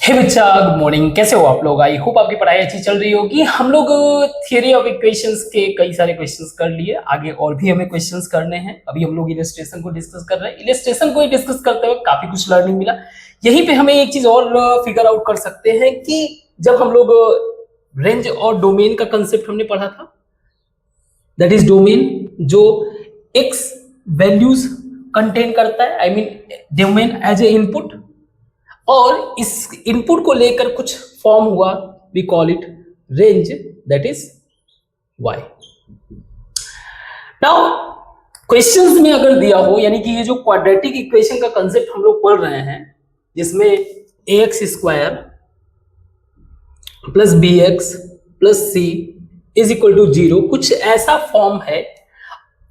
हे बच्चा, good morning. कैसे हो आप लोग? आई होप आपकी पढ़ाई अच्छी चल रही होगी। हम लोग थियरी ऑफ इक्वेशंस के कई सारे क्वेश्चंस कर लिए, आगे और भी हमें क्वेश्चंस करने हैं। अभी हम लोग इलस्ट्रेशन को डिस्कस कर रहे हैं। इलस्ट्रेशन को ही डिस्कस करते हुए काफी कुछ लर्निंग मिला। यहीं पे हमें एक चीज और फिगर आउट कर सकते हैं कि जब हम लोग रेंज और डोमेन का कंसेप्ट हमने पढ़ा था, दैट इज डोमेन जो एक्स वैल्यूज कंटेन करता है, I mean domain as a input, और इस इनपुट को लेकर कुछ फॉर्म हुआ, we call it range, that is Y. Now questions में अगर दिया हो, यानी कि ये जो क्वाड्रेटिक इक्वेशन का कंसेप्ट हम लोग पढ़ रहे हैं, जिसमें A X square plus B X plus C is equal to 0, कुछ ऐसा फॉर्म है,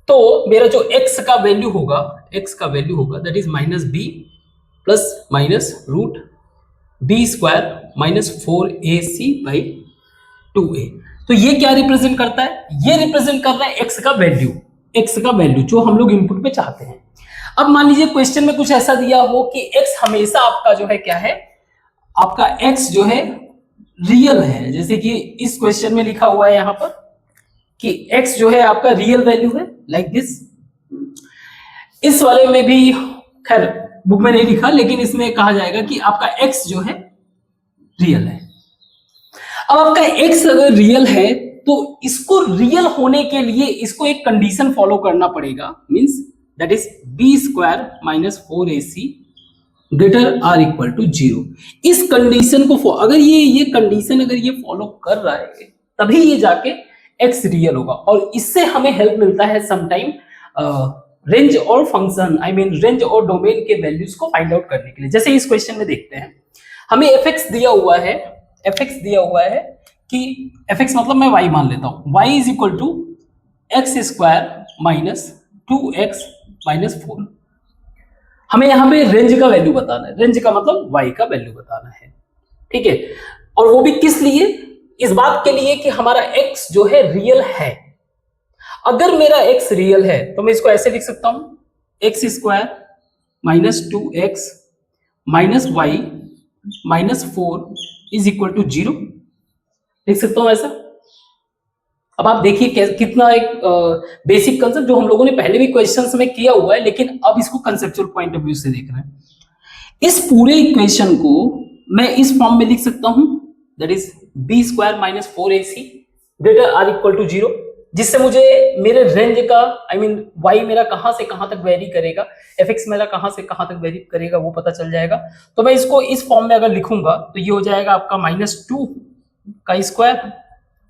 तो मेरा जो x का वैल्यू होगा that is minus B plus minus root B square minus 4ac by 2a। तो ये क्या रिप्रेजेंट करता है? ये रिप्रेजेंट कर रहा है x का वैल्यू जो हम लोग इनपुट पे चाहते हैं। अब मान लीजिए क्वेश्चन में कुछ ऐसा दिया हो कि x हमेशा आपका जो है क्या है, आपका x जो है रियल है, जैसे कि इस क्वेश्चन में लिखा हुआ है यहां पर कि x जो है आपका रियल वैल्यू है, लाइक दिस। इस वाले में भी खैर बुक में नहीं लिखा, लेकिन इसमें कहा जाएगा कि आपका x जो है रियल है। अब आपका x अगर रियल है तो इसको रियल होने के लिए इसको एक कंडीशन फॉलो करना पड़ेगा, means that is B square minus 4ac greater or equal to 0। इस कंडीशन को अगर ये कंडीशन अगर ये फॉलो कर रहा है तभी ये जाके x रियल होगा, और इससे हमें हेल्प मिलता है समटाइम रेंज और फंक्शन, आई मीन रेंज और डोमेन के वैल्यूज को फाइंड आउट करने के लिए। जैसे इस क्वेश्चन में देखते हैं, हमें fx दिया हुआ है कि fx मतलब मैं y मान लेता हूं, y is equal to x square minus 2x minus 4। हमें यहाँ पे रेंज का वैल्यू बताना है, रेंज का मतलब y का वैल्यू बताना है, ठीक है। और वो भी किस लिए? इस बात के लिए कि हमारा x जो है रियल है। अगर मेरा x रियल है तो मैं इसको ऐसे लिख सकता हूं, X square minus 2x minus Y minus 4 is equal to 0, लिख सकता हूं ऐसा। अब आप देखिए कितना एक बेसिक कंसेप्ट जो हम लोगों ने पहले भी क्वेश्चंस में किया हुआ है, लेकिन अब इसको कंसेप्चुअल पॉइंट ऑफ व्यू से देख रहे हैं। इस पूरे इक्वेशन को मैं इस फॉर्म में लिख सकता हूं, that is B square minus 4ac greater or equal to 0, जिससे मुझे मेरे रेंज का, आई मीन y मेरा कहां से कहां तक वेरी करेगा, fx मेरा कहां से कहां तक वेरी करेगा वो पता चल जाएगा। तो मैं इसको इस फॉर्म में अगर लिखूंगा तो ये हो जाएगा आपका माइनस 2 का स्क्वायर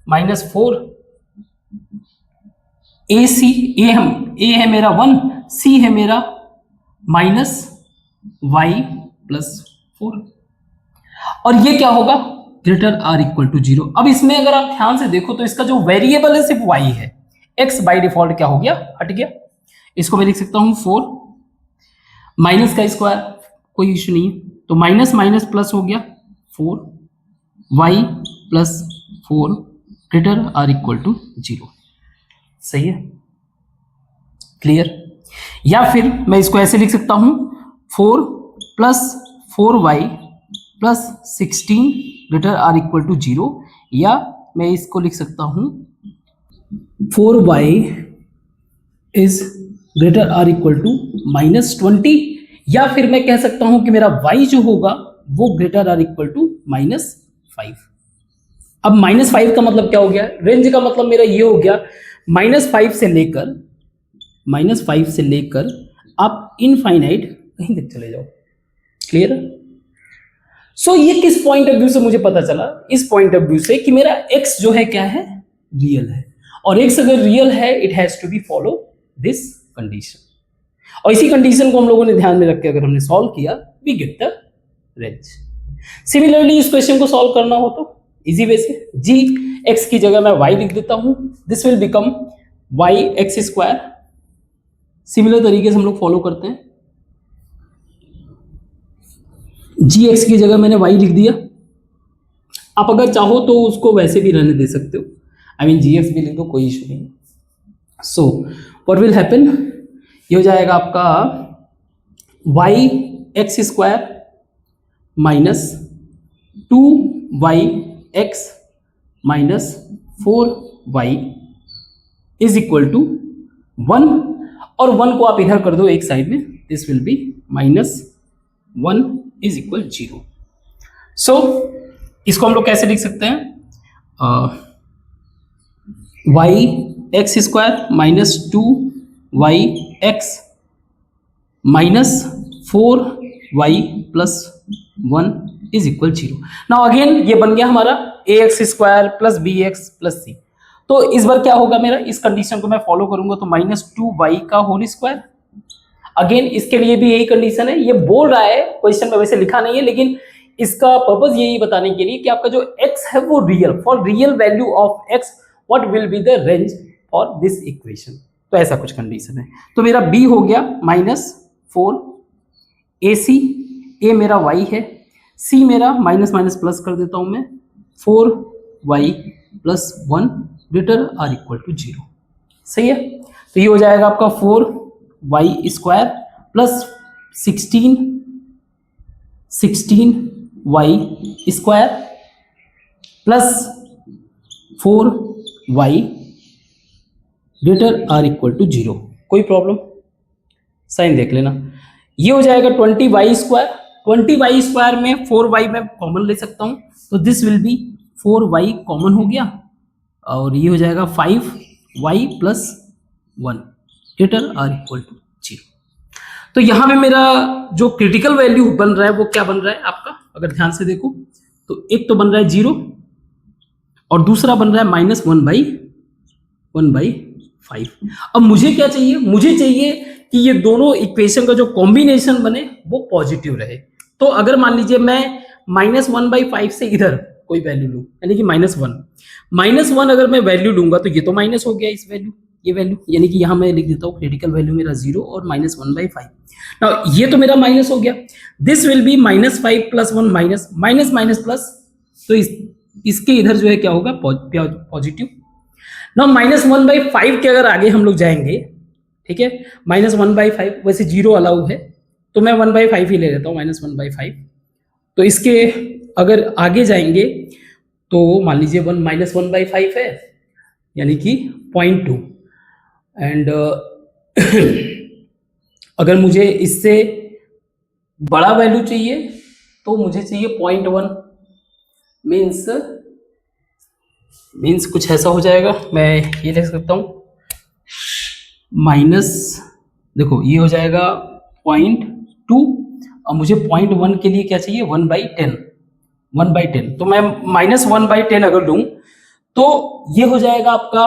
माइनस 4 ए है मेरा 1, c है मेरा माइनस y प्लस 4, और ये क्या होगा, ग्रेटर आर इक्वल टू 0। अब इसमें अगर आप ध्यान से देखो तो इसका जो वेरिएबल है सिर्फ y है, x बाय डिफॉल्ट क्या हो गया, हट गया। इसको मैं लिख सकता हूं 4 माइनस का स्क्वायर, कोई इश्यू नहीं है, तो माइनस माइनस प्लस हो गया 4 y plus 4 greater or equal to 0। सही है, क्लियर? या फिर मैं इसको ऐसे लिख सकता हूं 4 plus 4y plus 16 greater or equal to 0, या मैं इसको लिख सकता हूं 4y is greater or equal to minus 20, या फिर मैं कह सकता हूं कि मेरा y जो होगा वो greater or equal to minus 5। अब माइनस 5 का मतलब क्या हो गया, रेंज का मतलब मेरा ये हो गया माइनस 5 से लेकर आप इनफाइनाइट कहीं तक चले जाओ। क्लियर? सो ये किस पॉइंट ऑफ व्यू से मुझे पता चला? इस पॉइंट ऑफ व्यू से कि मेरा x जो है क्या है, रियल है, और x अगर रियल है it has to be follow this condition, और इसी कंडीशन को हम लोगों ने ध्यान में रख के अगर हमने सॉल्व किया we get the range. Similarly इस क्वेश्चन को सॉल्व करना हो तो इजी वे से g x की जगह मैं y लिख देता हूं, this will become y X square. Similar तरीके से हम लोग फॉलो करते हैं, जी एक्स की जगह मैंने y लिख दिया। आप अगर चाहो तो उसको वैसे भी रहने दे सकते हो, आई मीन जी एक्स भी लिख दो, कोई इशू नहीं। सो व्हाट विल हैपन, ये हो जाएगा आपका y X square minus 2yx minus 4y is equal to 1, और 1 को आप इधर कर दो एक साइड में, this will be minus 1 is equal 0। So इसको हम लोग कैसे लिख सकते हैं, Y X square minus 2yx minus 4y plus 1 is equal 0। Now again ये बन गया हमारा ax square plus bx plus c। तो इस बार क्या होगा मेरा, इस कंडीशन को मैं फॉलो करूंगा तो माइनस 2y का होल स्क्वायर। अगेन इसके लिए भी यही कंडीशन है, ये बोल रहा है क्वेश्चन में, वैसे लिखा नहीं है लेकिन इसका पर्पस यही बताने के लिए कि आपका जो x है वो real, for real value of x what will be the range for this equation. तो ऐसा कुछ कंडीशन है। तो मेरा b हो गया माइनस 4 ac, a मेरा y है, c मेरा माइनस माइनस प्लस कर देता हूं मैं, 4y plus 1 greater or equal to 0। सही है, तो ये हो जाएगा आपका 4y square plus 16y square plus 4y greater or equal to 0। कोई प्रॉब्लम, साइन देख लेना। ये हो जाएगा 20y स्क्वायर, 20y स्क्वायर में 4y में कॉमन ले सकता हूं, तो this will B 4y common हो गया, और ये हो जाएगा 5y plus 1 greater or equal to 0। तो यहां पे मेरा जो क्रिटिकल वैल्यू बन रहा है वो क्या बन रहा है आपका, अगर ध्यान से देखो तो एक तो बन रहा है 0 और दूसरा बन रहा है माइनस 1/5। अब मुझे क्या चाहिए, मुझे चाहिए कि ये दोनों इक्वेशन का जो कॉम्बिनेशन बने वो पॉजिटिव रहे। तो अगर मान लीजिए मैं माइनस 1/5 से इधर कोई वैल्यू लूं, यानी कि -1 अगर मैं वैल्यू लूंगा तो ये तो माइनस हो गया इस वैल्यू, ये वैल्यू, यानी कि यहां मैं लिख देता हूं क्रिटिकल वैल्यू मेरा 0 और -1/5। नाउ ये तो मेरा माइनस हो गया, this will B -5 plus 1 minus minus minus plus, तो इसके इधर जो है क्या होगा, पॉजिटिव। नाउ -1/5 के अगर आगे हम लोग जाएंगे, ठीक है, -1/5 वैसे 0 अलाउ है तो मैं 1/5 ही ले लेता हूँ, -1/5। तो इसके अगर आगे जाएंगे तो मान लीजिए -1/5 है, यानी कि 0.2, एंड अगर मुझे इससे बड़ा वैल्यू चाहिए तो मुझे चाहिए 0.1, मीन्स कुछ ऐसा हो जाएगा, मैं ये लिख सकता हूँ माइनस, देखो ये हो जाएगा 0.2, और मुझे 0.1 के लिए क्या चाहिए, 1/10। तो मैं -1/10 अगर लूं तो ये हो जाएगा आपका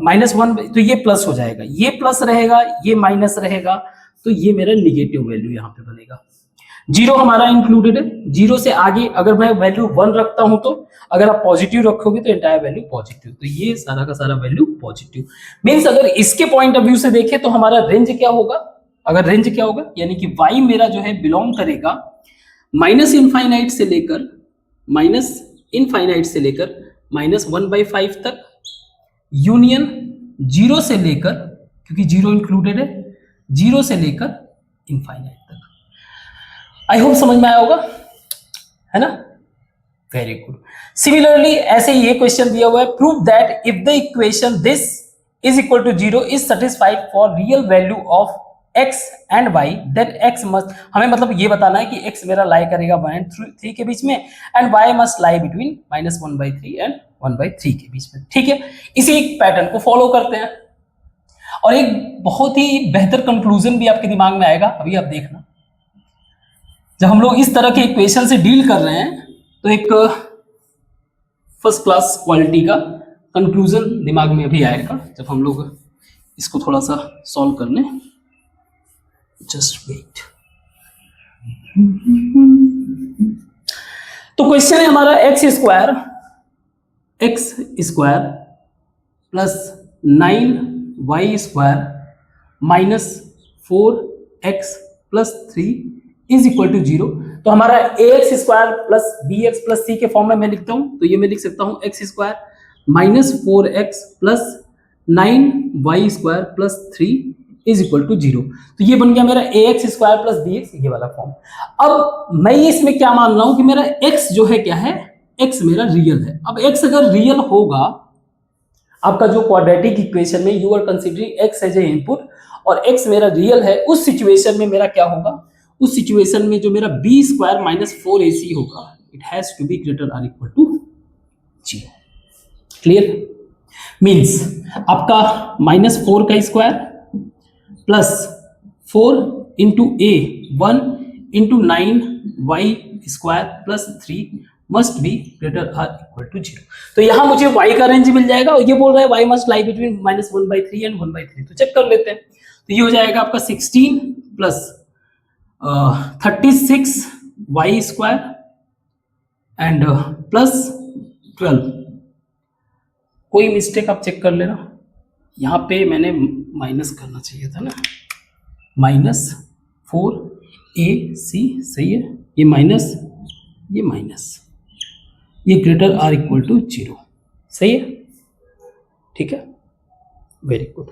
-1, तो ये प्लस हो जाएगा, ये प्लस रहेगा, ये माइनस रहेगा, तो ये मेरा निगेटिव वैल्यू यहाँ पे बनेगा। 0 हमारा इंक्लूडेड है, 0 से आगे अगर मैं वैल्यू 1 रखता हूं तो अगर आप पॉजिटिव रखोगे तो एंटायर वैल्यू पॉजिटिव, तो ये सारा का सारा वैल्यू पॉजिटिव। मीन्स अगर इसके पॉइंट ऑफ व्यू से देखें तो हमारा रेंज क्या होगा, अगर रेंज क्या होगा, यानी कि y मेरा जो है बिलोंग करेगा -∞ से लेकर -1/5 तक, यूनियन 0 से लेकर, क्योंकि 0 इंक्लूडेड है, 0 से लेकर इनफाइनाइट तक। आई होप समझ में आया होगा, है ना, वेरी गुड। सिमिलरली ऐसे ही ये क्वेश्चन दिया हुआ है, prove that if the equation this is equal to 0 is satisfied for real value of x and y, then x must, हमें मतलब ये बताना है कि x मेरा लाई करेगा 1 और 3 के बीच में, and y must lie between -1/3 and 1/3 के बीच में। ठीक है, इसी पैटर्न को फॉलो करते हैं, और एक बहुत ही बेहतर कंक्लूजन भी आपके दिमाग में आएगा, अभी आप देखना। जब हम लोग इस तरह के इक्वेशन से डील कर रहे हैं तो एक फर्स्ट क्लास क्वालिटी का कंक्लूजन दिमाग में अभी आएगा जब हम लोग इसको थोड़ा सा सॉल्व करने, जस्ट वेट। तो क्वेश्चन है हमारा x square plus 9y square minus 4x plus 3 is equal to 0। तो हमारा ax square plus bx plus c के फॉर्म में मैं लिखता हूं, तो ये मैं लिख सकता हूं x square minus 4x plus 9y square plus 3 is equal to 0। तो ये बन गया मेरा ax स्क्वायर प्लस bx, ये वाला फॉर्म। अब मैं इसमें क्या मान रहा हूं कि मेरा x जो है क्या है, x मेरा रियल है। अब x अगर रियल होगा, आपका जो क्वाड्रेटिक इक्वेशन में you are considering x as a input और x मेरा रियल है, उस सिचुएशन में मेरा क्या होगा, उस सिचुएशन में जो मेरा b स्क्वायर माइनस 4ac होगा, it has to be greater or equal to 0। Clear? Means आपका -4 का square plus 4 into A 1 into 9y square plus 3 must be greater or equal to 0। तो यहां मुझे y का रेंज मिल जाएगा और ये बोल रहा है y must lie between -1/3 and 1/3। तो चेक कर लेते हैं। तो ये हो जाएगा आपका 16 plus 36y square and plus 12। कोई मिस्टेक आप चेक कर लेना, यहाँ पे मैंने माइनस करना चाहिए था ना, -4ac, सही है, ये माइनस, ये ग्रेटर आर इक्वल टू 0, सही है, ठीक है, वेरी गुड।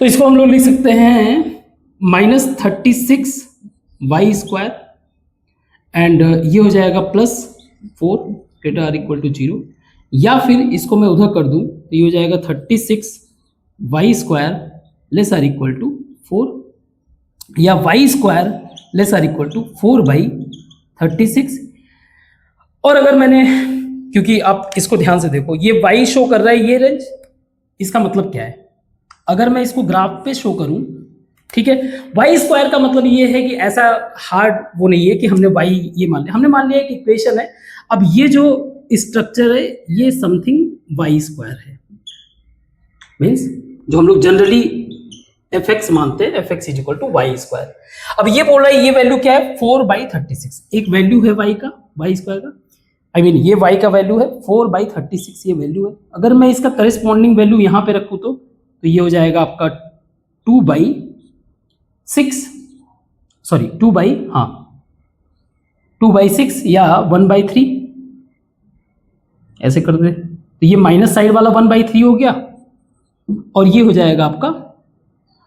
तो इसको हम लोग लिख सकते हैं -36y स्क्वायर एंड ये हो जाएगा +4 ग्रेटर आर इक्वल टू 0, या फिर इसको मैं उधर कर दूं तो ये हो जाएगा 36y square less or equal to 4, या y square less or equal to 4/36। और अगर मैंने, क्योंकि आप इसको ध्यान से देखो, ये y शो कर रहा है ये रेंज, इसका मतलब क्या है, अगर मैं इसको ग्राफ पे शो करूं, ठीक है, y स्क्वायर का मतलब ये है कि ऐसा हार्ड वो नहीं है कि हमने y ये मान लिया, हमने मान लिया कि इक्वेशन है। अब ये जो स्ट्रक्चर है ये समथिंग y स्क्वायर है, मीन्स जो हम लोग जनरली fx मानते हैं, fx is equal to y square. अब ये बोल रहा है ये वैल्यू क्या है, 4/36, एक वैल्यू है y का, y स्क्वायर का, आई मीन ये y का वैल्यू है 4/36, ये वैल्यू है। अगर मैं इसका करस्पॉन्डिंग वैल्यू यहाँ पे रखूँ तो ये हो जाएगा आपका 2/6 या 1/3, ऐसे कर दे तो ये माइनस साइड वाला 1/3 हो गया और ये हो जाएगा आपका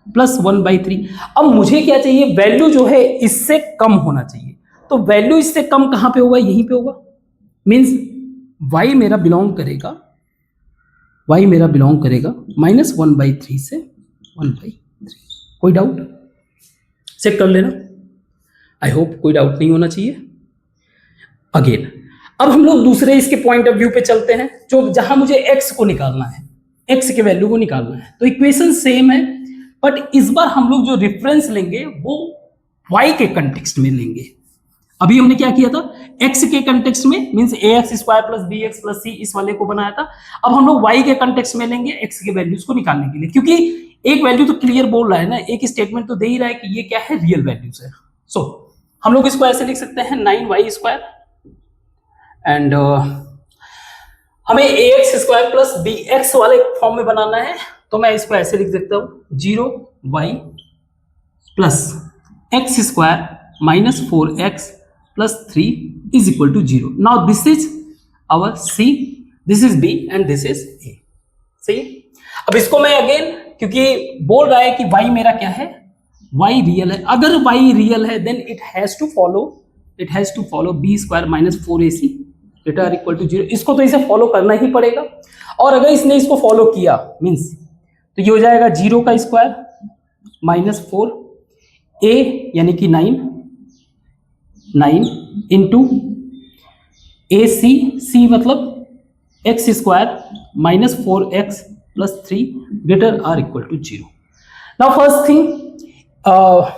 +1/3। अब मुझे क्या चाहिए, वैल्यू जो है इससे कम होना चाहिए। तो वैल्यू इससे कम कहां पे होगा, यहीं पे होगा, मींस y मेरा बिलोंग करेगा -1/3 से 1/3। कोई डाउट चेक कर लेना, आई होप कोई डाउट नहीं होना चाहिए। अगेन अब हम लोग दूसरे इसके पॉइंट ऑफ व्यू पे चलते हैं, जो जहां मुझे x को निकालना है, x के वैल्यू को निकालना है। तो इक्वेशन सेम है, बट इस बार हम लोग जो रेफरेंस लेंगे वो y के कंटेक्स्ट में लेंगे। अभी हमने क्या किया था, x के कंटेक्स्ट में, means ax square plus bx plus c, इस वाले को बनाया था। अब हम लोग y के कंटेक्स्ट में लेंगे x के वैल्यूज को निकालने के लिए, क्योंकि एक वैल्यू तो क्लियर बोल रहा है ना, एक स्टेटमेंट तो दे ही रहा है कि ये क्या है, रियल वैल्यूज है। सो हम लोग इसको ऐसे लिख सकते हैं 9y स्क्वायर एंड हमें ax स्क्वायर प्लस bx वाले फॉर्म में बनाना है, तो मैं इसको ऐसे लिख देता हूं 0y plus x square minus 4x plus 3 is equal to 0। Now this is our c, this is b and this is a। सही। अब इसको मैं अगेन, क्योंकि बोल रहा है कि y मेरा क्या है, y रियल है। अगर y रियल है then it has to follow b square minus 4ac greater or equal to 0। इसको तो इसे फॉलो करना ही पड़ेगा, और अगर इसने इसको फॉलो किया मींस तो ये हो जाएगा 0 का स्क्वायर माइनस 4a यानी कि 9 इंटू c मतलब x square minus 4x plus 3 greater or equal to 0। Now first thing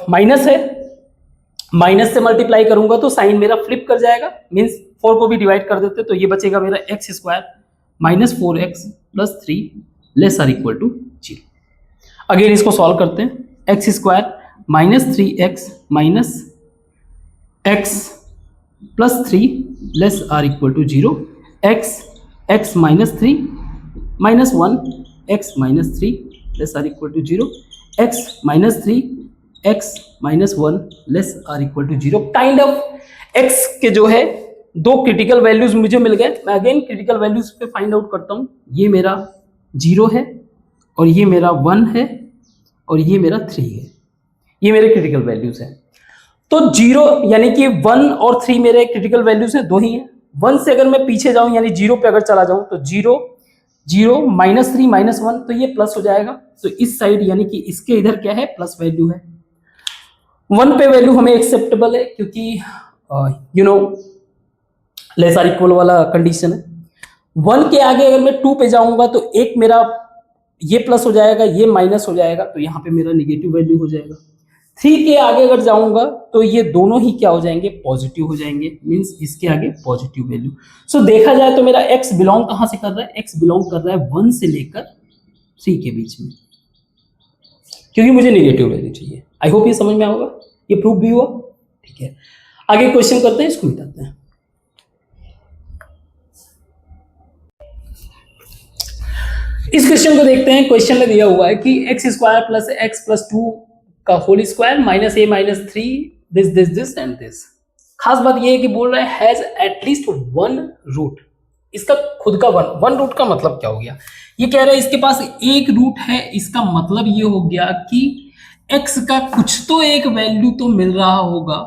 minus है, माइनस से मल्टीप्लाई करूंगा तो साइन मेरा फ्लिप कर जाएगा, मींस 4 को भी डिवाइड कर देते तो ये बचेगा मेरा x square minus 4x plus 3 less or equal to 0। Again इसको सॉल्व करते हैं, x square minus 3x minus x plus 3 less or equal to 0, x minus 3 minus 1 x minus 3 less or equal to 0, x minus 3 x minus 1 less or equal to 0। Kind of x के जो है दो critical values मुझे मिल गए। मैं again critical values पे find out करता हूँ। ये मेरा 0 है और ये मेरा 1 है और ये मेरा 3 है, ये मेरे क्रिटिकल वैल्यूज हैं। तो 0 यानी कि 1 और 3 मेरे क्रिटिकल वैल्यूज हैं, दो ही हैं। 1 से अगर मैं पीछे जाऊं यानी 0 पे अगर चला जाऊं तो 0 0 -3 -1 तो ये प्लस हो जाएगा। तो इस साइड यानी कि इसके इधर क्या है, प्लस वैल्यू है। 1 पे वैल्यू हमें एक्सेप्टेबल है क्योंकि लेस आर इक्वल वाला कंडीशन है। 1 के आगे अगर मैं 2 पे जाऊंगा तो एक मेरा ये प्लस हो जाएगा, ये माइनस हो जाएगा, तो यहाँ पे मेरा निगेटिव वैल्यू हो जाएगा। 3 के आगे अगर जाऊंगा तो ये दोनों ही क्या हो जाएंगे, पॉजिटिव हो जाएंगे, मींस इसके आगे पॉजिटिव वैल्यू। सो देखा जाए तो मेरा x बिलोंग कहां से कर रहा है, x बिलोंग कर रहा है 1 से लेकर 3 के बीच में, क्योंकि मुझे निगेटिव वैल्यू चाहिए। आई होप ये समझ में आएगा, ये प्रूफ भी हुआ। ठीक है, आगे क्वेश्चन करते हैं, इसको मिटाते हैं। इस क्वेश्चन को देखते हैं। क्वेश्चन में दिया हुआ है कि x² प्लस x प्लस 2 का whole square minus a minus 3 this and this. खास बात ये है कि बोल रहा है हैज एटलीस्ट 1 रूट, इसका खुद का 1 रूट का मतलब क्या हो गया, ये कह रहा है इसके पास एक रूट है। इसका मतलब ये हो गया कि x का कुछ तो एक वैल्यू तो मिल रहा होगा,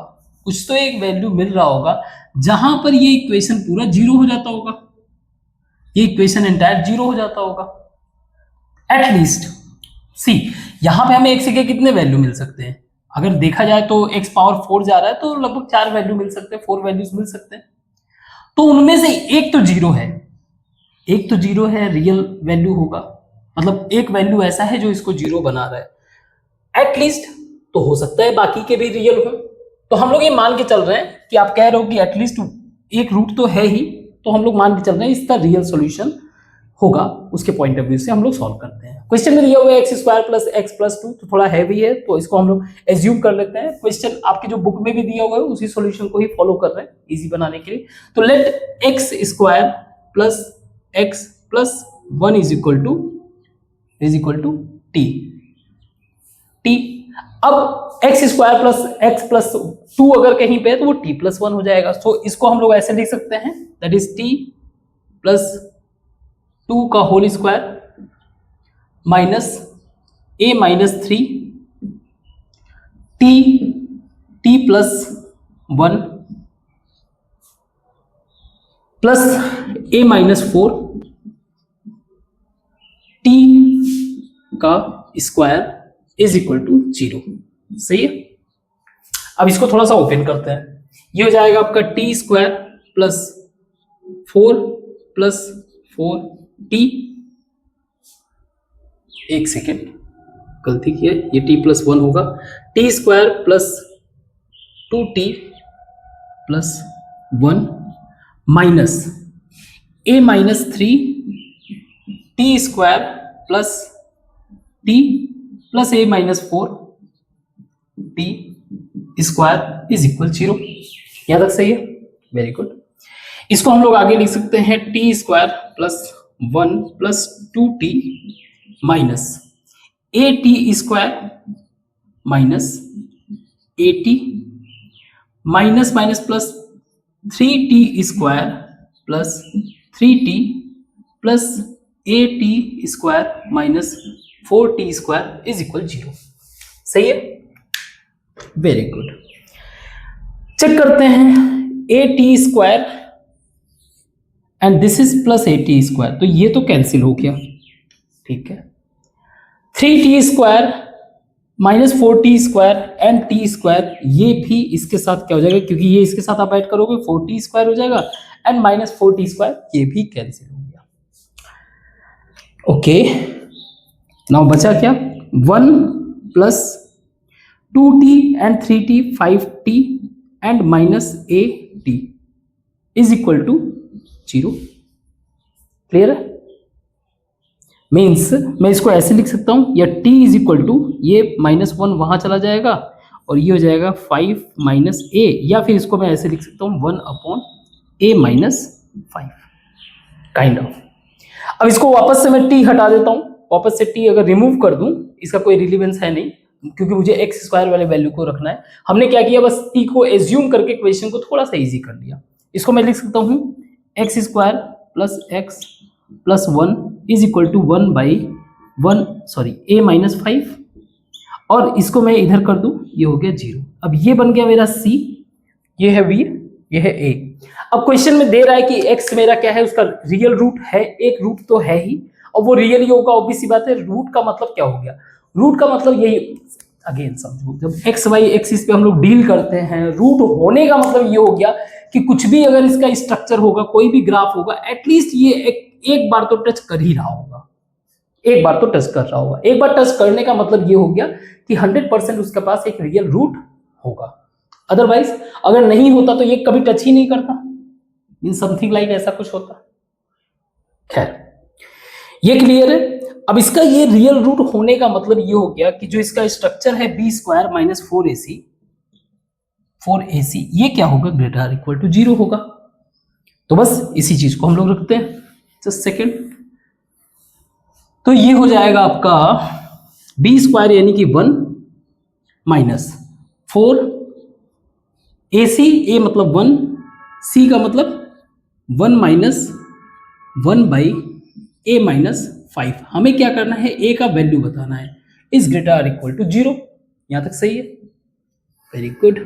कुछ तो एक वैल्यू मिल रहा होगा जहां पर ये इक्वेशन पूरा 0 हो जाता होगा, ये इक्वेशन एंटायर 0 हो जाता होगा एटलीस्ट। सी यहां पे हमें x के कितने वैल्यू मिल सकते हैं, अगर देखा जाए तो x पावर 4 जा रहा है तो लगभग 4 वैल्यू मिल सकते हैं, 4 वैल्यूज मिल सकते हैं। तो उनमें से एक तो 0 है, एक तो 0 है, रियल वैल्यू होगा, मतलब एक वैल्यू ऐसा है जो इसको 0 बना रहा है एटलीस्ट। तो हो सकता है बाकी के भी रियल हो। तो हम लोग ये मान के चल रहे हैं कि आप कह रहे हो कि एटलीस्ट एक रूट तो है ही, तो हम लोग मान के चल रहे हैं इसका रियल सॉल्यूशन होगा। उसके पॉइंट ऑफ व्यू से हम लोग सॉल्व करते हैं। क्वेश्चन में दिया हुआ है x² प्लस x प्लस 2, तो थोड़ा हैवी है, तो इसको हम लोग एज्यूम कर लेते हैं। क्वेश्चन आपके जो बुक में भी दिया हुआ है उसी सॉल्यूशन को ही फॉलो कर रहे हैं इजी बनाने के लिए। तो let x² plus x plus 1 is equal to t। अब x² प्लस x प्लस 2 अगर कहीं पे है तो वो t प्लस 1 हो जाएगा। तो इसको हम लोग ऐसे लिख सकते हैं, दैट इज t प्लस 2 का whole square minus a minus 3 t plus 1 plus a minus 4 t का स्क्वायर इज इक्वल टू 0। सही है। अब इसको थोड़ा सा ओपन करते हैं, ये हो जाएगा आपका t² प्लस 4 प्लस 4t, एक सेकेंड गलती की है, ये t प्लस 1 होगा, t² plus 2t plus 1 minus a minus 3 t² plus t plus a minus 4 t square is equal 0। यहाँ तक सही है, वेरी गुड। इसको हम लोग आगे लिख सकते हैं t² plus 1 plus 2t minus at² minus 80 minus minus plus 3t² plus 3t plus at² minus 4t² is equal 0। सही है, वेरी गुड। चेक करते हैं at² and this is plus at², तो ये तो कैंसिल हो गया, ठीक है। 3t² minus 4t² and t² ये भी इसके साथ क्या हो जाएगा, क्योंकि ये इसके साथ आप ऐड करोगे 4t² हो जाएगा एंड माइनस 4t² ये भी कैंसिल हो गया। ओके, नाउ बचा क्या, 1 plus 2t and 3t 5t and minus at is equal to 0। Clear है, मीन्स मैं इसको ऐसे लिख सकता हूं, या t इज इक्वल टू ये -1 वहां चला जाएगा और ये हो जाएगा 5 माइनस a, या फिर इसको मैं ऐसे लिख सकता हूं 1 upon a minus 5 kind of. अब इसको वापस से मैं t हटा देता हूं, वापस से t अगर रिमूव कर दूं इसका कोई रिलीवेंस है नहीं, क्योंकि मुझे x² वाले वैल्यू को रखना है। हमने क्या किया, बस t को एज्यूम करके क्वेश्चन को थोड़ा सा इजी कर दिया। इसको मैं लिख सकता हूं x² plus x plus 1 is equal to 1 by 1 sorry a minus 5 और इसको मैं इधर कर दूं, ये हो गया 0। अब ये बन गया मेरा C, ये है V, ये है A। अब क्वेश्चन में दे रहा है कि x मेरा क्या है, उसका रियल रूट है, एक रूट तो है ही, और वो रियल ही होगा, ऑब्वियस सी बात है। रूट का मतलब क्या हो गया, रूट का मतलब यही, अगेन समझो, जब एक्स वाई एक्सिस पे हम लोग डील करते हैं, रूट होने का मतलब ये हो गया कि कुछ भी अगर इसका स्ट्रक्चर होगा, कोई भी ग्राफ होगा, एटलीस्ट ये एक बार तो टच कर ही रहा होगा, एक बार तो टच कर रहा होगा। एक बार टच करने का मतलब ये हो गया कि 100% उसके पास एक रियल रूट होगा। अदरवाइज अगर नहीं होता तो ये कभी टच ही नहीं करता, इन समथिंग लाइक ऐसा कुछ होता। खैर, ये क्लियर है। अब इसका ये रियल रूट होने का मतलब ये हो गया कि जो इसका स्ट्रक्चर है b² माइनस 4ac, ये क्या होगा, ग्रेटर इक्वल टू 0 होगा। तो बस इसी चीज को हम लोग रखते हैं, जस्ट सेकेंड। तो ये हो जाएगा आपका b² यानी कि 1 माइनस 4ac, a मतलब 1, c का मतलब 1 माइनस 1 बाई a माइनस 5। हमें क्या करना है, a का वैल्यू बताना है, इज ग्रेटर इक्वल टू 0। यहां तक सही है, वेरी गुड।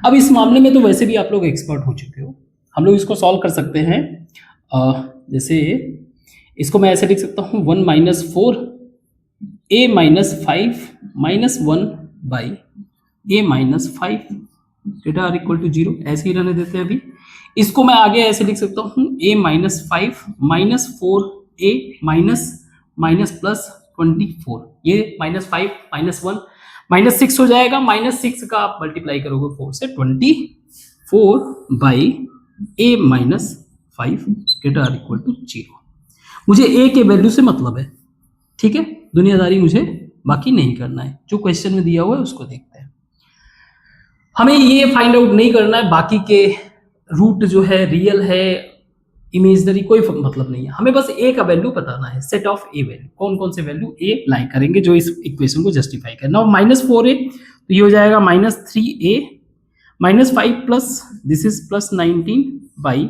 अब इस मामले में तो वैसे भी आप लोग एक्सपर्ट हो चुके हो, हम लोग इसको सॉल्व कर सकते हैं। जैसे इसको मैं ऐसे लिख सकता हूँ 1 minus 4 a minus 5 minus 1 by a minus 5 greater equal to 0, ऐसे ही रहने देते हैं। अभी इसको मैं आगे ऐसे लिख सकता हूँ a minus 5 minus 4a minus plus 24, ये माइनस 5 माइनस 1 माइनस 6 हो जाएगा। माइनस 6 का आप मल्टीप्लाई करोगे 4 से, 24 by a minus 5 greater equal to 0। मुझे a के वैल्यू से मतलब है, ठीक है, दुनियादारी मुझे बाकी नहीं करना है, जो क्वेश्चन में दिया हुआ है उसको देखते हैं। हमें ये फाइंड आउट नहीं करना है बाकी के रूट जो है रियल है इमेजनरी, कोई मतलब नहीं है, हमें बस a का वैल्यू बताना है, सेट ऑफ a वैल्यू, कौन कौन से वैल्यू a लाई करेंगे जो इस इक्वेशन को जस्टिफाई करें। नाउ माइनस 4a, तो ये हो जाएगा minus 3a minus 5 plus this is plus 19 by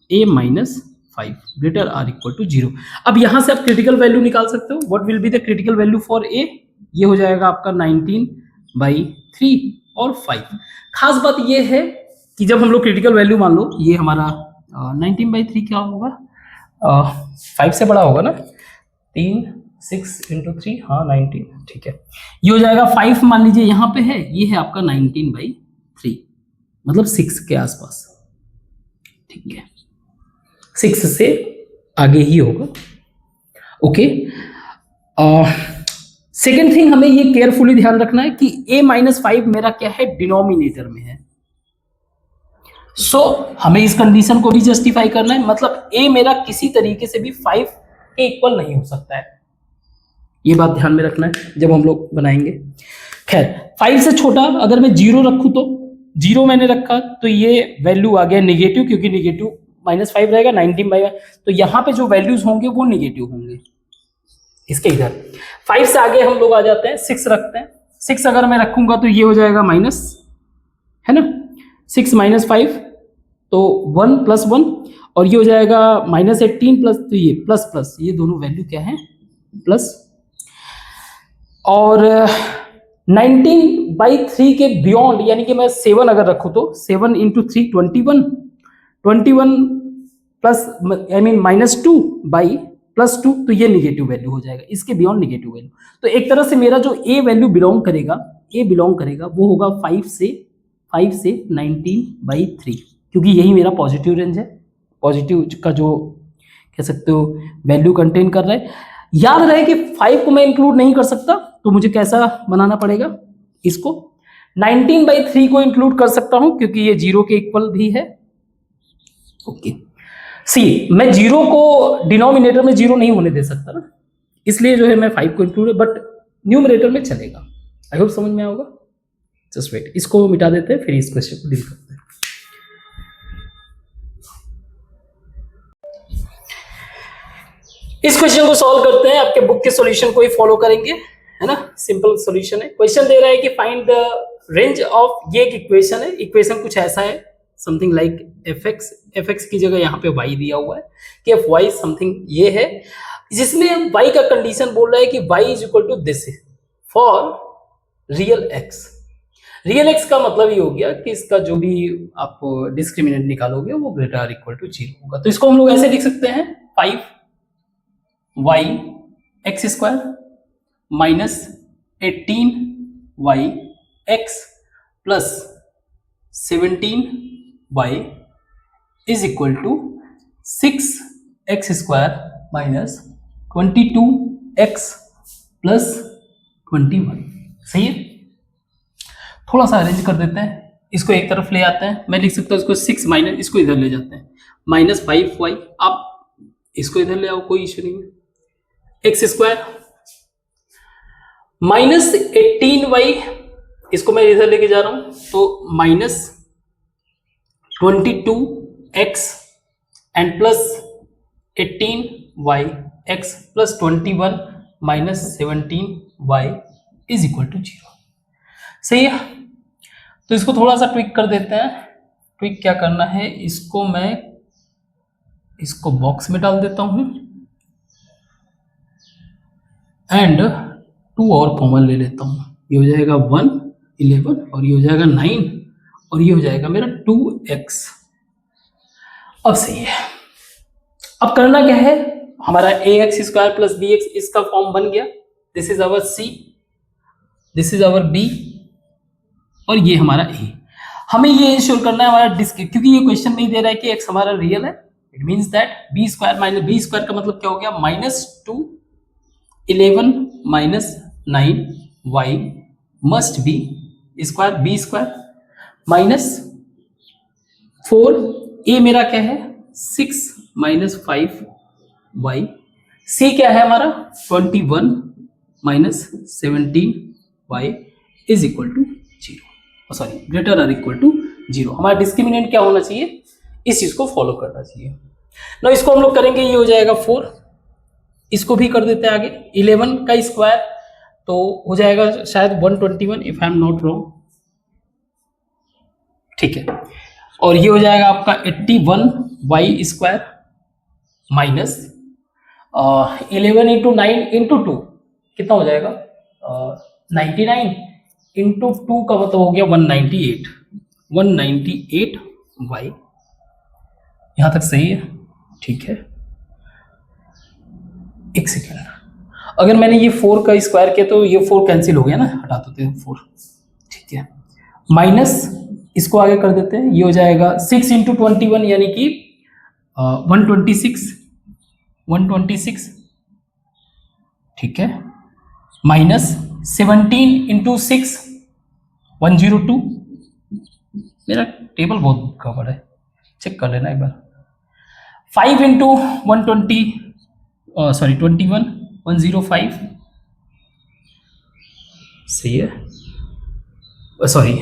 a minus 5 greater or equal to 0। अब यहां से आप क्रिटिकल वैल्यू निकाल सकते हो, what will be the critical value for a, ये हो जाएगा आपका 19 बाई 3 और 5। खास बात ये है कि जब हम लोग क्रिटिकल वैल्यू मान लो, ये हमारा 19 बाई 3 क्या होगा, 5 से बड़ा होगा ना, 3 6 इंटू 3, हाँ 19, ठीक है। ये हो जाएगा 5 मान लीजिए यहाँ पे है, ये है आपका 19 बाई 3, मतलब 6 के आसपास, ठीक है, 6 से आगे ही होगा। ओके, सेकेंड थिंग हमें ये केयरफुली ध्यान रखना है कि a माइनस 5 मेरा क्या है, डिनोमिनेटर में है। सो हमें इस कंडीशन को भी जस्टिफाई करना है, मतलब a मेरा किसी तरीके से भी 5 के इक्वल नहीं हो सकता है, ये बात ध्यान में रखना है जब हम लोग बनाएंगे। खैर, 5 से छोटा अगर मैं 0 रखूं तो 0 मैंने रखा तो ये वैल्यू आ गया निगेटिव, क्योंकि निगेटिव माइनस 5 रहेगा 19 बाई, तो यहाँ पे जो वैल्यूज होंगे वो निगेटिव होंगे इसके इधर। 5 से आगे हम लोग आ जाते हैं, 6 रखते हैं। 6 अगर मैं रखूंगा तो ये हो जाएगा माइनस, है ना, 6 माइनस 5 तो 1 प्लस 1, और ये हो जाएगा माइनस 18 प्लस, तो ये प्लस प्लस, ये दोनों वैल्यू क्या है, प्लस। और 19 बाई 3 के बियॉन्ड, यानी कि मैं 7 अगर रखूं तो 7 into 3 21 plus I mean minus 2 by plus 2, तो ये निगेटिव वैल्यू हो जाएगा, इसके बियॉन्ड निगेटिव वैल्यू। तो एक तरह से मेरा जो a वैल्यू बिलोंग करेगा वो होगा 5 से 19 बाई 3, क्योंकि यही मेरा पॉजिटिव रेंज है, पॉजिटिव का जो कह सकते हो वैल्यू कंटेन कर रहा है। याद रहे कि 5 को मैं इंक्लूड नहीं कर सकता, तो मुझे कैसा बनाना पड़ेगा इसको, 19 बाई 3 को इंक्लूड कर सकता हूं क्योंकि ये 0 के इक्वल भी है। ओके, सी मैं 0 को डिनोमिनेटर में 0 नहीं होने दे सकता ना, इसलिए जो है मैं 5 को इंक्लूड, बट न्यूमरेटर में चलेगा। आई होप समझ में आएगा। जस्ट वेट, इसको मिटा देते हैं, फिर इस क्वेश्चन को डील करते हैं। इस क्वेश्चन को सॉल्व करते हैं, आपके बुक के सॉल्यूशन को ही फॉलो करेंगे, है ना, सिंपल सॉल्यूशन है। क्वेश्चन दे रहा है कि फाइंड द रेंज ऑफ, ये एक इक्वेशन है, इक्वेशन कुछ ऐसा है, समथिंग लाइक fx की जगह यहाँ पे y दिया हुआ है कि fy समथिंग ये है, जिसमें y का कंडीशन बोल रहा है कि y is equal to this for real x. Real x का मतलब ये हो गया कि इसका जो भी आप डिस्क्रिमिनेंट निकालोगे वो ग्रेटर आर इक्वल टू 0 होगा। तो इसको हम लोग ऐसे लिख सकते हैं 5y x square minus 18y x plus 17y is equal to 6x square minus 22x plus 21। सही है। थोड़ा सा अरेंज कर देते हैं, इसको एक तरफ ले आते हैं, मैं लिख सकता हूँ इसको 6 माइनस, इसको इधर ले जाते हैं माइनस 5y, आप इसको इधर ले आओ, कोई इश्यू नहीं है। एक्स स्क्वायर माइनस 18y, इसको मैं इधर लेके जा रहा हूं तो minus 22x and plus 18y x plus 21 minus 17y is equal to 0। सही है। तो इसको थोड़ा सा ट्विक कर देते हैं। ट्विक क्या करना है, इसको मैं इसको बॉक्स में डाल देता हूं एंड 2 और कॉमन ले लेता हूं। ये हो जाएगा 1 11 और ये हो जाएगा 9 और ये हो जाएगा मेरा 2x। अब सही है। अब करना क्या है, हमारा ax स्क्वायर प्लस bx इसका फॉर्म बन गया। This is our c, this is our b और ये हमारा a। हमें ये इंश्योर करना है हमारा क्योंकि ये क्वेश्चन नहीं दे रहा है कि x हमारा रियल है, it means that b square minus b square का मतलब क्या हो गया, -2 11 minus 9y must be square b square minus 4, a मेरा क्या है 6 माइनस 5y, c क्या है हमारा 21 minus 17y is equal to 0, sorry greater or equal to 0। हमारा डिस्क्रिमिनेंट क्या होना चाहिए, इस चीज को फॉलो करना चाहिए ना। इसको हम लोग करेंगे, ये हो जाएगा 4, इसको भी कर देते हैं आगे 11 का स्क्वायर तो हो जाएगा शायद 121 if I am not wrong, ठीक है। और ये हो जाएगा आपका 81y square minus 11 into 9 into 2 कितना हो जाएगा 99 इंटू 2 का मतलब हो गया 198y। यहां तक सही है, ठीक है। एक सेकेंड, अगर मैंने ये 4 का स्क्वायर किया तो ये 4 कैंसिल हो गया ना, हटा देते हैं 4, ठीक है। माइनस इसको आगे कर देते हैं, ये हो जाएगा 6 इंटू 21 यानी कि 126, ठीक है। माइनस 17 इंटू 6 102, मेरा टेबल बहुत गड़बड़ है, चेक कर लेना एक बार। 5 इंटू 120 सॉरी 21 105, सही है, सॉरी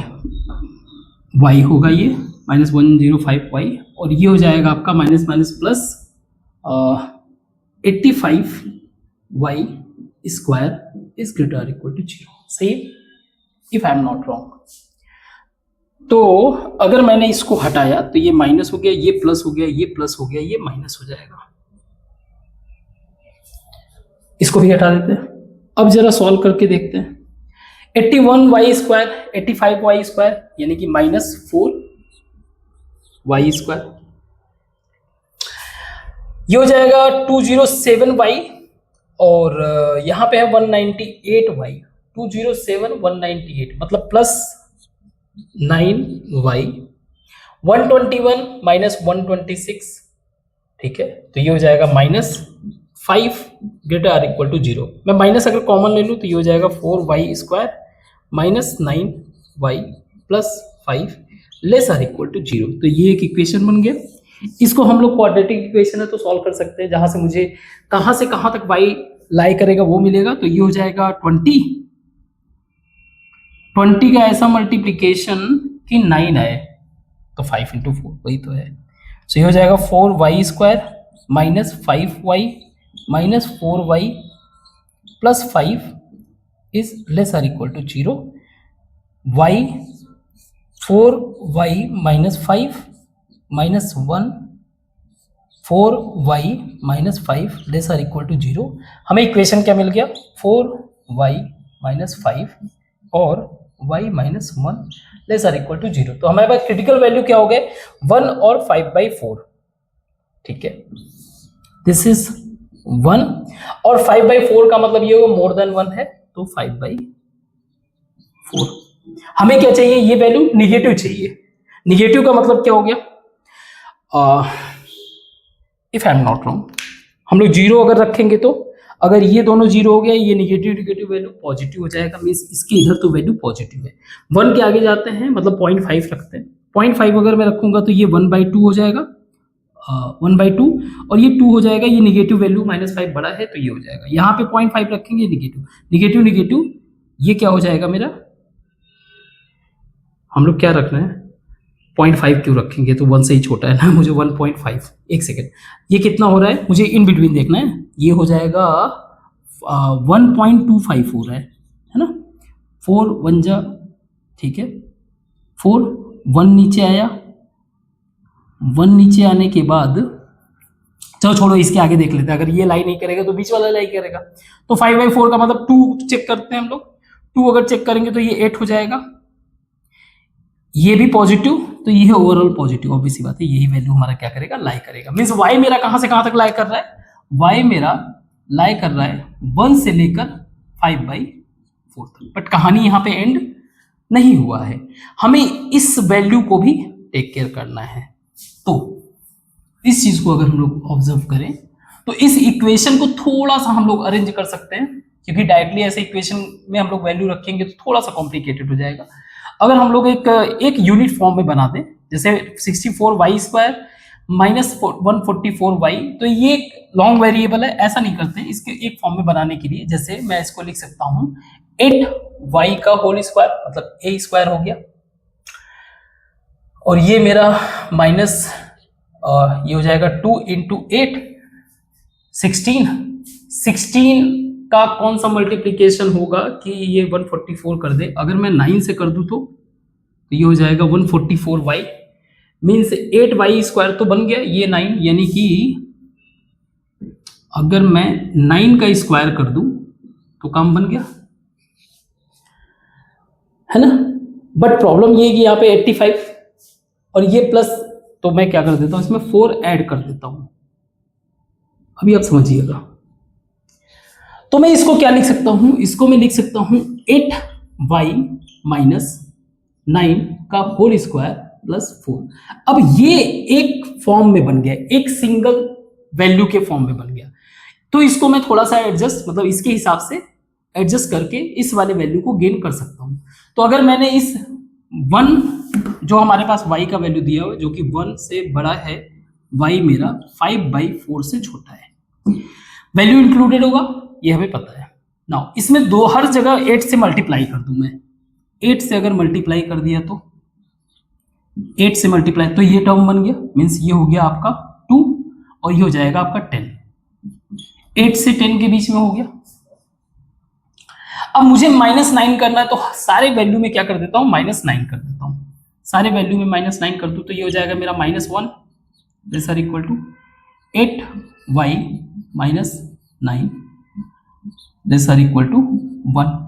y होगा ये माइनस 105y और ये हो जाएगा आपका minus minus plus 85y square is greater equal to 0, सही है, if I am not wrong. तो अगर मैंने इसको हटाया तो ये माइनस हो गया, ये प्लस हो गया, ये प्लस हो गया, ये माइनस हो जाएगा। इसको भी हटा देते हैं। अब जरा सॉल्व करके देखते हैं। 81y स्क्वायर 85y स्क्वायर यानी कि माइनस 4y स्क्वायर, ये हो जाएगा 207y और यहां पे है 198y, 207 198 मतलब प्लस 9y, 121 माइनस 126, ठीक है। तो ये हो जाएगा minus 5 greater or equal to 0। मैं माइनस अगर कॉमन ले लूँ तो ये हो जाएगा 4y square minus 9y plus 5 less or equal to 0। तो ये एक इक्वेशन बन गया। इसको हम लोग क्वाड्रेटिक इक्वेशन है तो सॉल्व कर सकते हैं, जहां से मुझे कहां से कहां तक y लाई करेगा वो मिलेगा। तो ये हो जाएगा 20 का ऐसा मल्टीप्लीकेशन कि 9 है तो 5 इंटू 4 वही तो है। सो ये हो जाएगा 4y square minus 5y minus 4y plus 5 is less or equal to 0, y 4y minus 5 minus 1 4y minus 5 less or equal to 0। हमें इक्वेशन क्या मिल गया 4y माइनस 5 और y minus 1 less or equal to 0। तो हमारे पास critical value क्या हो गए 1 और 5/4। ठीक है, दिस इज 1 और 5/4 का मतलब ये होगा मोर देन 1 है, तो 5/4। हमें क्या चाहिए, ये वैल्यू निगेटिव चाहिए। निगेटिव का मतलब क्या हो गया, if I am not wrong, हम लोग 0 अगर रखेंगे तो अगर ये दोनों 0 हो गया, ये निगेटिव निगेटिव वैल्यू पॉजिटिव हो जाएगा, मीन्स इसके इधर तो वैल्यू पॉजिटिव है। 1 के आगे जाते हैं मतलब 0.5 रखते हैं। 0.5 अगर मैं रखूंगा तो ये 1/2 हो जाएगा, 1/2, और ये 2 हो जाएगा। ये निगेटिव वैल्यू -5 बड़ा है तो ये हो जाएगा। यहाँ पे 0.5 रखेंगे, निगेटिव निगेटिव निगेटिव, ये क्या हो जाएगा मेरा, हम लोग क्या रख रहे हैं 0.5 क्यों रखेंगे, तो 1 से ही छोटा है ना, मुझे 1.5। एक सेकेंड, ये कितना हो रहा है मुझे इन बिटवीन देखना है, ये हो जाएगा 1.25 हो रहा है ना। 4 1 जा, ठीक है, 4 1 नीचे आया, 1 नीचे आने के बाद चलो छोड़ो, इसके आगे देख लेते हैं। अगर ये लाई नहीं करेगा तो बीच वाला लाई करेगा। तो 5/4 का मतलब 2 चेक करते हैं हम लोग। 2 अगर चेक करेंगे तो ये 8 हो जाएगा, ये भी पॉजिटिव, तो ये है ओवरऑल पॉजिटिव। ऑब्वियस सी बात है, यही वैल्यू हमारा क्या करेगा, लाई करेगा। मींस y मेरा कहां से कहां तक लाई कर रहा है, y मेरा लाई कर रहा है 1 से लेकर 5/4 तक। बट कहानी यहाँ पे एंड नहीं हुआ है, हमें इस वैल्यू को भी टेक केयर करना है। तो इस चीज को अगर हम लोग ऑब्जर्व करें तो इस इक्वेशन को थोड़ा सा हम लोग अरेंज कर सकते हैं, क्योंकि डायरेक्टली ऐसे इक्वेशन में हम लोग वैल्यू रखेंगे तो थोड़ा सा कॉम्प्लिकेटेड हो जाएगा। अगर हम लोग एक यूनिट फॉर्म में बना दें, जैसे 64y² माइनस 144y, तो ये एक लॉन्ग वेरिएबल है, ऐसा नहीं करते हैं। इसके एक फॉर्म में बनाने के लिए जैसे मैं इसको लिख सकता हूं 8y का होल स्क्वायर, मतलब a² हो गया, और ये मेरा माइनस ये हो जाएगा 2 × 8 16। 16 का कौन सा मल्टीप्लीकेशन होगा कि ये 144 कर दे। अगर मैं 9 से कर दूं तो ये हो जाएगा 144y, मीन्स 8y² तो बन गया, ये 9, यानी कि अगर मैं 9 का स्क्वायर कर दूं तो काम बन गया, है ना। बट प्रॉब्लम ये है कि यहाँ पे 85 और ये प्लस, तो मैं क्या कर देता हूं इसमें 4 ऐड कर देता हूं। अभी आप समझिएगा, तो मैं इसको क्या लिख सकता हूं, इसको मैं लिख सकता हूं 8y माइनस 9 का होल स्क्वायर प्लस 4। अब ये एक फॉर्म में बन गया, एक सिंगल वैल्यू के फॉर्म में बन गया। तो इसको मैं थोड़ा सा एडजस्ट, मतलब इसके हिसाब से एडजस्ट करके इस वाले वैल्यू को गेन कर सकता हूं। तो अगर मैंने इस 1 जो हमारे पास y का वैल्यू दिया हुआ जो कि 1 से बड़ा है, y मेरा 5/4 से छोटा है, वैल्यू इंक्लूडेड होगा, ये हमें पता है। नाउ इसमें दो हर जगह 8 से मल्टीप्लाई कर दूं मैं। 8 से अगर मल्टीप्लाई कर दिया तो 8 से मल्टीप्लाई, तो ये टर्म बन गया, मीन्स ये हो गया आपका 2 और ये हो जाएगा आपका 10। 8 से 10 के बीच में हो गया। अब मुझे -9 करना है, तो सारे वैल्यू में क्या कर देता हूं, -9 कर देता हूं। सारे वैल्यू में -9 कर दूं तो ये हो जाएगा मेरा -1 this or equal to 8y minus 9 this or equal to 1।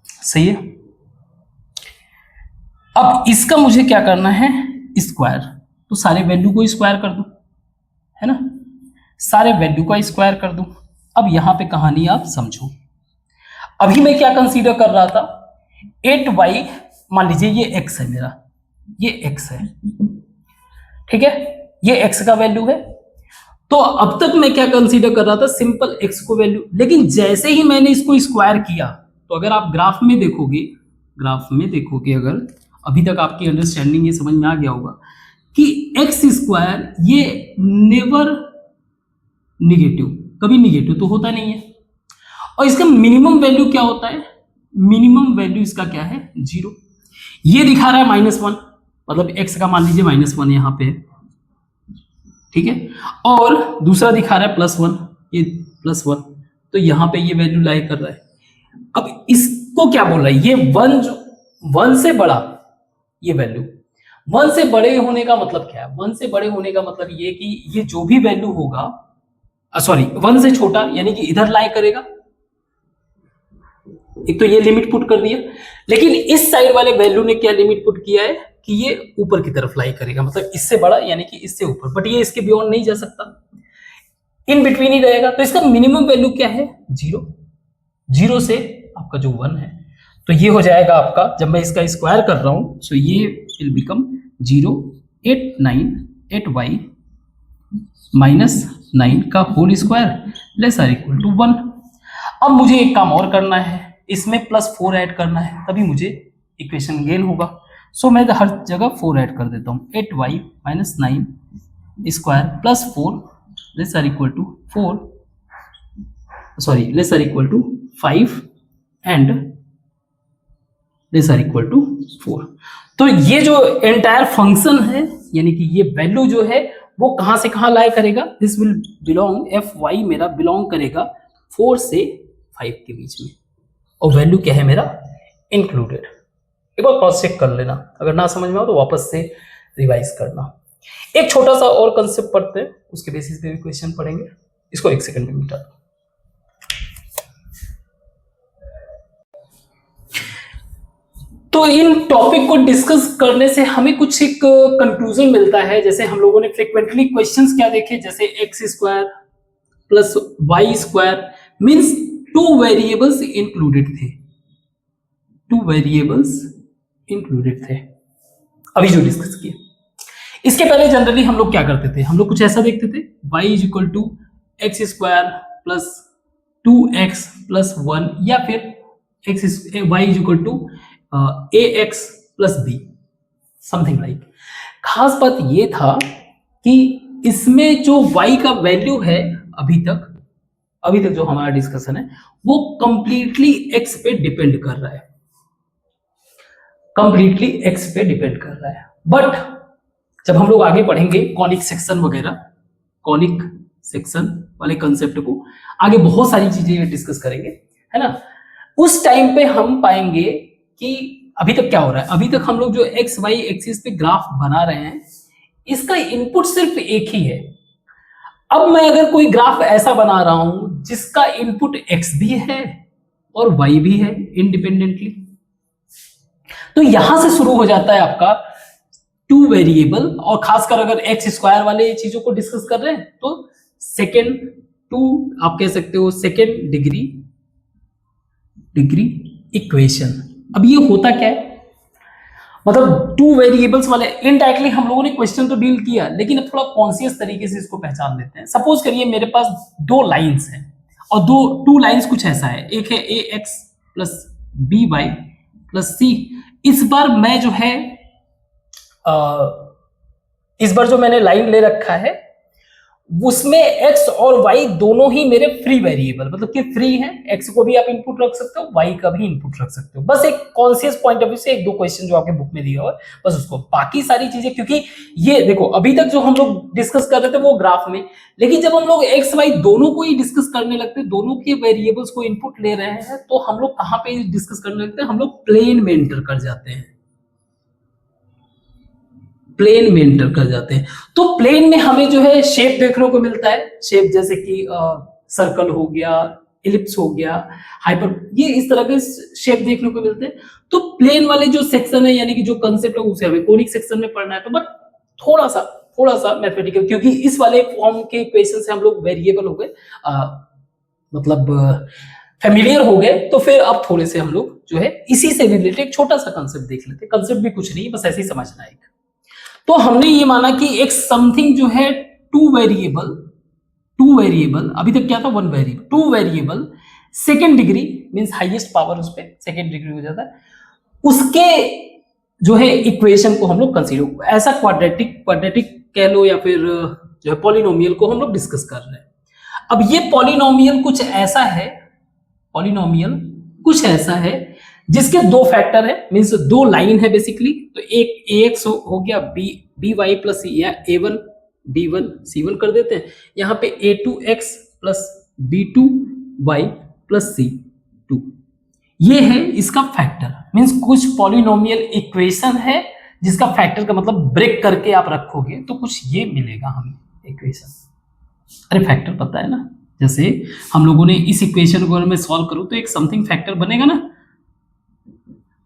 सही है। अब इसका मुझे क्या करना है, स्क्वायर, तो सारे वैल्यू को स्क्वायर कर दूं, है ना, सारे वैल्यू का स्क्वायर कर दूं। अब यहां पे कहानी आप समझो। अभी मैं क्या कंसीडर कर रहा था, 8y, मान लीजिए ये x है मेरा, ये x है, ठीक है, ये x का वैल्यू है। तो अब तक मैं क्या कंसीडर कर रहा था, सिंपल x को वैल्यू, लेकिन जैसे ही मैंने इसको स्क्वायर किया, तो अगर आप ग्राफ में देखोगे अगर अभी तक आपकी अंडरस्टैंडिंग ये समझ में आ गया होगा कि x² ये नेवर निगेटिव, कभी निगेटिव तो होता नहीं है। और इसका मिनिमम वैल्यू क्या होता है, मिनिमम वैल्यू इसका क्या है, 0। ये दिखा रहा है -1, मतलब x का मान लीजिए -1 यहां पे है, ठीक है, और दूसरा दिखा रहा है +1, ये +1, तो यहां पे ये वैल्यू लाई कर रहा है। अब इसको क्या बोल रहा है, ये 1 से बड़ा, ये वैल्यू 1 से बड़े होने का मतलब क्या है, 1 से बड़े होने का मतलब ये कि ये जो भी वैल्यू होगा, सॉरी 1 से छोटा, यानी कि इधर लाई करेगा, एक तो ये लिमिट पुट कर दिया, लेकिन इस साइड वाले वैल्यू ने क्या लिमिट पुट किया है कि ये ऊपर की तरफ लाई करेगा, मतलब इससे बड़ा यानी कि इससे ऊपर, बट ये इसके बियॉन्ड नहीं जा सकता, इन बिटवीन ही रहेगा। तो इसका मिनिमम वैल्यू क्या है? 0। 0 से आपका जो 1 है, तो ये हो जाएगा आपका, जब मैं इसका स्क्वायर कर रहा हूं, सो ये विल बिकम 0 8 9 8y माइनस 9 का whole square less or equal to 1। अब मुझे एक काम और करना है, इसमें +4 ऐड करना है, तभी मुझे इक्वेशन गेन होगा। सो मैं हर जगह 4 ऐड कर देता हूँ। 8y minus 9 square plus 4 less or equal to 5 and less or equal to 4। तो ये जो एंटायर फंक्शन है, यानी कि ये वैल्यू जो है वो कहां से कहां लाई करेगा? दिस विल बिलोंग, fy मेरा बिलोंग करेगा 4 से 5 के बीच में, और वैल्यू क्या है मेरा? इंक्लूडेड। एक बार क्रॉस चेक कर लेना, अगर ना समझ में आओ तो वापस से रिवाइज करना। एक छोटा सा और कंसेप्ट पढ़ते हैं, उसके बेसिस पे भी क्वेश्चन पढ़ेंगे। इसको 1 सेकंड में मिटा दो। तो इन टॉपिक को डिस्कस करने से हमें कुछ एक कंक्लूजन मिलता है। जैसे हम लोगों ने फ्रिक्वेंटली क्वेश्चंस क्या देखे, जैसे x square plus Y square means 2 variables included थे, 2 वेरिएबल्स इंक्लूडेड थे, अभी जो डिस्कस किए। इसके पहले जनरली हम लोग क्या करते थे? हम लोग कुछ ऐसा देखते थे, y is equal to x square plus 2x plus 1, या फिर y is equal to ax plus b, something like. खास बात ये था कि इसमें जो y का वैल्यू है अभी तक जो हमारा डिस्कशन है वो कंप्लीटली x पे डिपेंड कर रहा है, कंप्लीटली x पे डिपेंड कर रहा है। बट जब हम लोग आगे पढ़ेंगे कॉनिक सेक्शन वगैरह, कॉनिक सेक्शन वाले कंसेप्ट को आगे बहुत सारी चीजें डिस्कस करेंगे, है ना। उस टाइम पे हम पाएंगे कि अभी तक क्या हो रहा है। अभी तक हम लोग जो एक्स वाई एक्सिस पे ग्राफ बना रहे हैं, इसका इनपुट सिर्फ एक ही है। अब मैं अगर कोई ग्राफ ऐसा बना रहा हूं जिसका इनपुट एक्स भी है और वाई भी है इंडिपेंडेंटली, तो यहां से शुरू हो जाता है आपका 2 वेरिएबल। और खासकर अगर एक्स स्क्वायर वाले चीजों को डिस्कस कर रहे हैं तो सेकेंड 2 आप कह सकते हो सेकेंड डिग्री इक्वेशन। अब ये होता क्या है, मतलब 2 वेरिएबल्स वाले इनडायरेक्टली हम लोगों ने क्वेश्चन तो डील किया, लेकिन अब थोड़ा कॉन्शियस तरीके से इसको पहचान लेते हैं। सपोज करिए मेरे पास 2 लाइंस हैं और 2 लाइंस कुछ ऐसा है, एक है ax plus by plus c। इस बार मैं जो है इस बार जो मैंने लाइन ले रखा है उसमें x और y दोनों ही मेरे फ्री वेरिएबल, मतलब कि फ्री है। x को भी आप इनपुट रख सकते हो, y का भी इनपुट रख सकते हो। बस एक कॉन्शियस पॉइंट ऑफ व्यू से 1-2 क्वेश्चन जो आपके बुक में दिया हुआ है बस उसको, बाकी सारी चीजें, क्योंकि ये देखो अभी तक जो हम लोग डिस्कस कर रहे थे वो ग्राफ में, लेकिन जब हम लोग x y दोनों को ही डिस्कस करने लगते हैं, दोनों के वेरिएबल्स को इनपुट ले रहे हैं, तो हम लोग कहां पे डिस्कस करने लगते हैं? हम लोग प्लेन में एंटर कर जाते हैं, प्लेन में एंटर कर जाते हैं। तो प्लेन में हमें जो है शेप देखने को मिलता है, शेप जैसे कि सर्कल हो गया, इलिप्स हो गया, हाइपर, ये इस तरह के शेप देखने को मिलते हैं। तो प्लेन वाले जो सेक्शन है यानी कि जो कंसेप्ट है उसे हमें कोनिक सेक्शन में पढ़ना है। तो बट थोड़ा सा मैथमेटिकल, क्योंकि इस वाले फॉर्म के इक्वेशन से हम लोग वेरिएबल हो गए, मतलब फेमिलियर हो गए, तो फिर अब थोड़े से हम लोग जो है इसी से रिलेटेड एक छोटा सा कंसेप्ट देख लेते हैं। कंसेप्ट भी कुछ नहीं, बस ऐसे ही समझना है। तो हमने ये माना कि एक समथिंग जो है 2 वेरिएबल, अभी तक क्या था 1 variable, 2 variable second degree means highest power उस पे सेकेंड डिग्री हो जाता है, उसके जो है इक्वेशन को हम लोग कंसीडर, ऐसा क्वाड्रेटिक कह लो या फिर जो है पॉलिनोमियल को हम लोग डिस्कस कर रहे हैं। अब ये पॉलिनोमियल कुछ ऐसा है जिसके 2 फैक्टर है, मींस 2 लाइन है बेसिकली। तो एक ax हो गया, by प्लस c, या a1 b1 c1 कर देते हैं, यहाँ पे a2x plus b2y plus c2, ये है इसका फैक्टर। मींस कुछ पॉलिनोमियल इक्वेशन है जिसका फैक्टर का मतलब ब्रेक करके आप रखोगे तो कुछ ये मिलेगा हमें इक्वेशन। अरे फैक्टर पता है ना, जैसे हम लोगों ने इस इक्वेशन को अगर मैं सॉल्व करूं तो एक समथिंग फैक्टर बनेगा ना,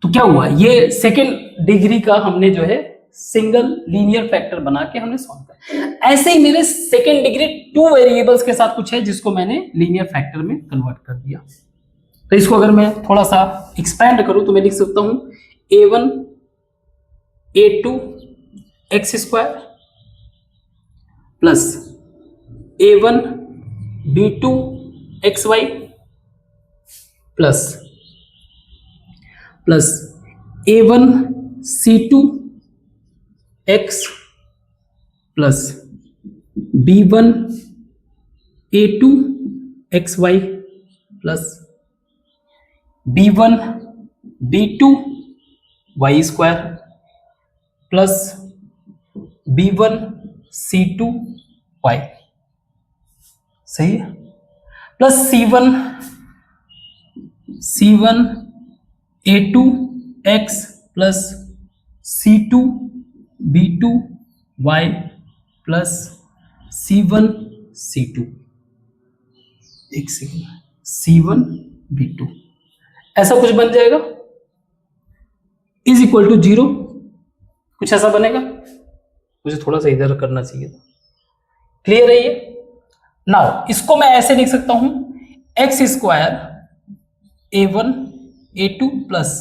तो क्या हुआ, ये सेकेंड डिग्री का हमने जो है सिंगल लीनियर फैक्टर बना के हमने सॉल्व किया। ऐसे ही मेरे सेकेंड डिग्री 2 वेरिएबल्स के साथ कुछ है जिसको मैंने लीनियर फैक्टर में कन्वर्ट कर दिया। तो इसको अगर मैं थोड़ा सा एक्सपैंड करूं तो मैं लिख सकता हूं a1 a2 x square plus a1 b2 x y plus a1 c2 x plus b1 a2 x y plus b1 b2 y square plus b1 c2 y, सही है, plus c1 a2 x plus c2 b2 y plus c1 c2, एक second, c1 b2 ऐसा कुछ बन जाएगा is equal to 0, कुछ ऐसा बनेगा। मुझे थोड़ा सा इधर करना चाहिए था। क्लियर है ये? नाउ इसको मैं ऐसे लिख सकता हूं X square a1 a2 plus,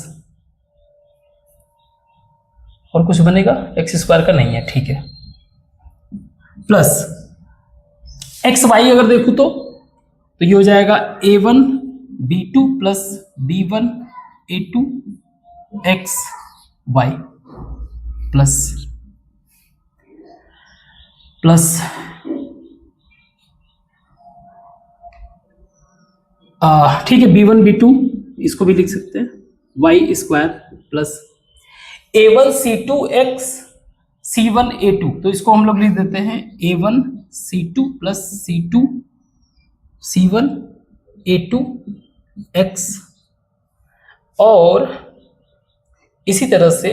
और कुछ बनेगा एक्स स्क्वायर का नहीं है, ठीक है, प्लस एक्स वाई अगर देखूं तो ये हो जाएगा a1 b2 plus b1 a2 x y plus ठीक है b1 b2 इसको भी लिख सकते हैं Y square plus a1 c2 x c1 a2, तो इसको हम लोग लिख देते हैं a1 c2 plus c2 c1 a2 x, और इसी तरह से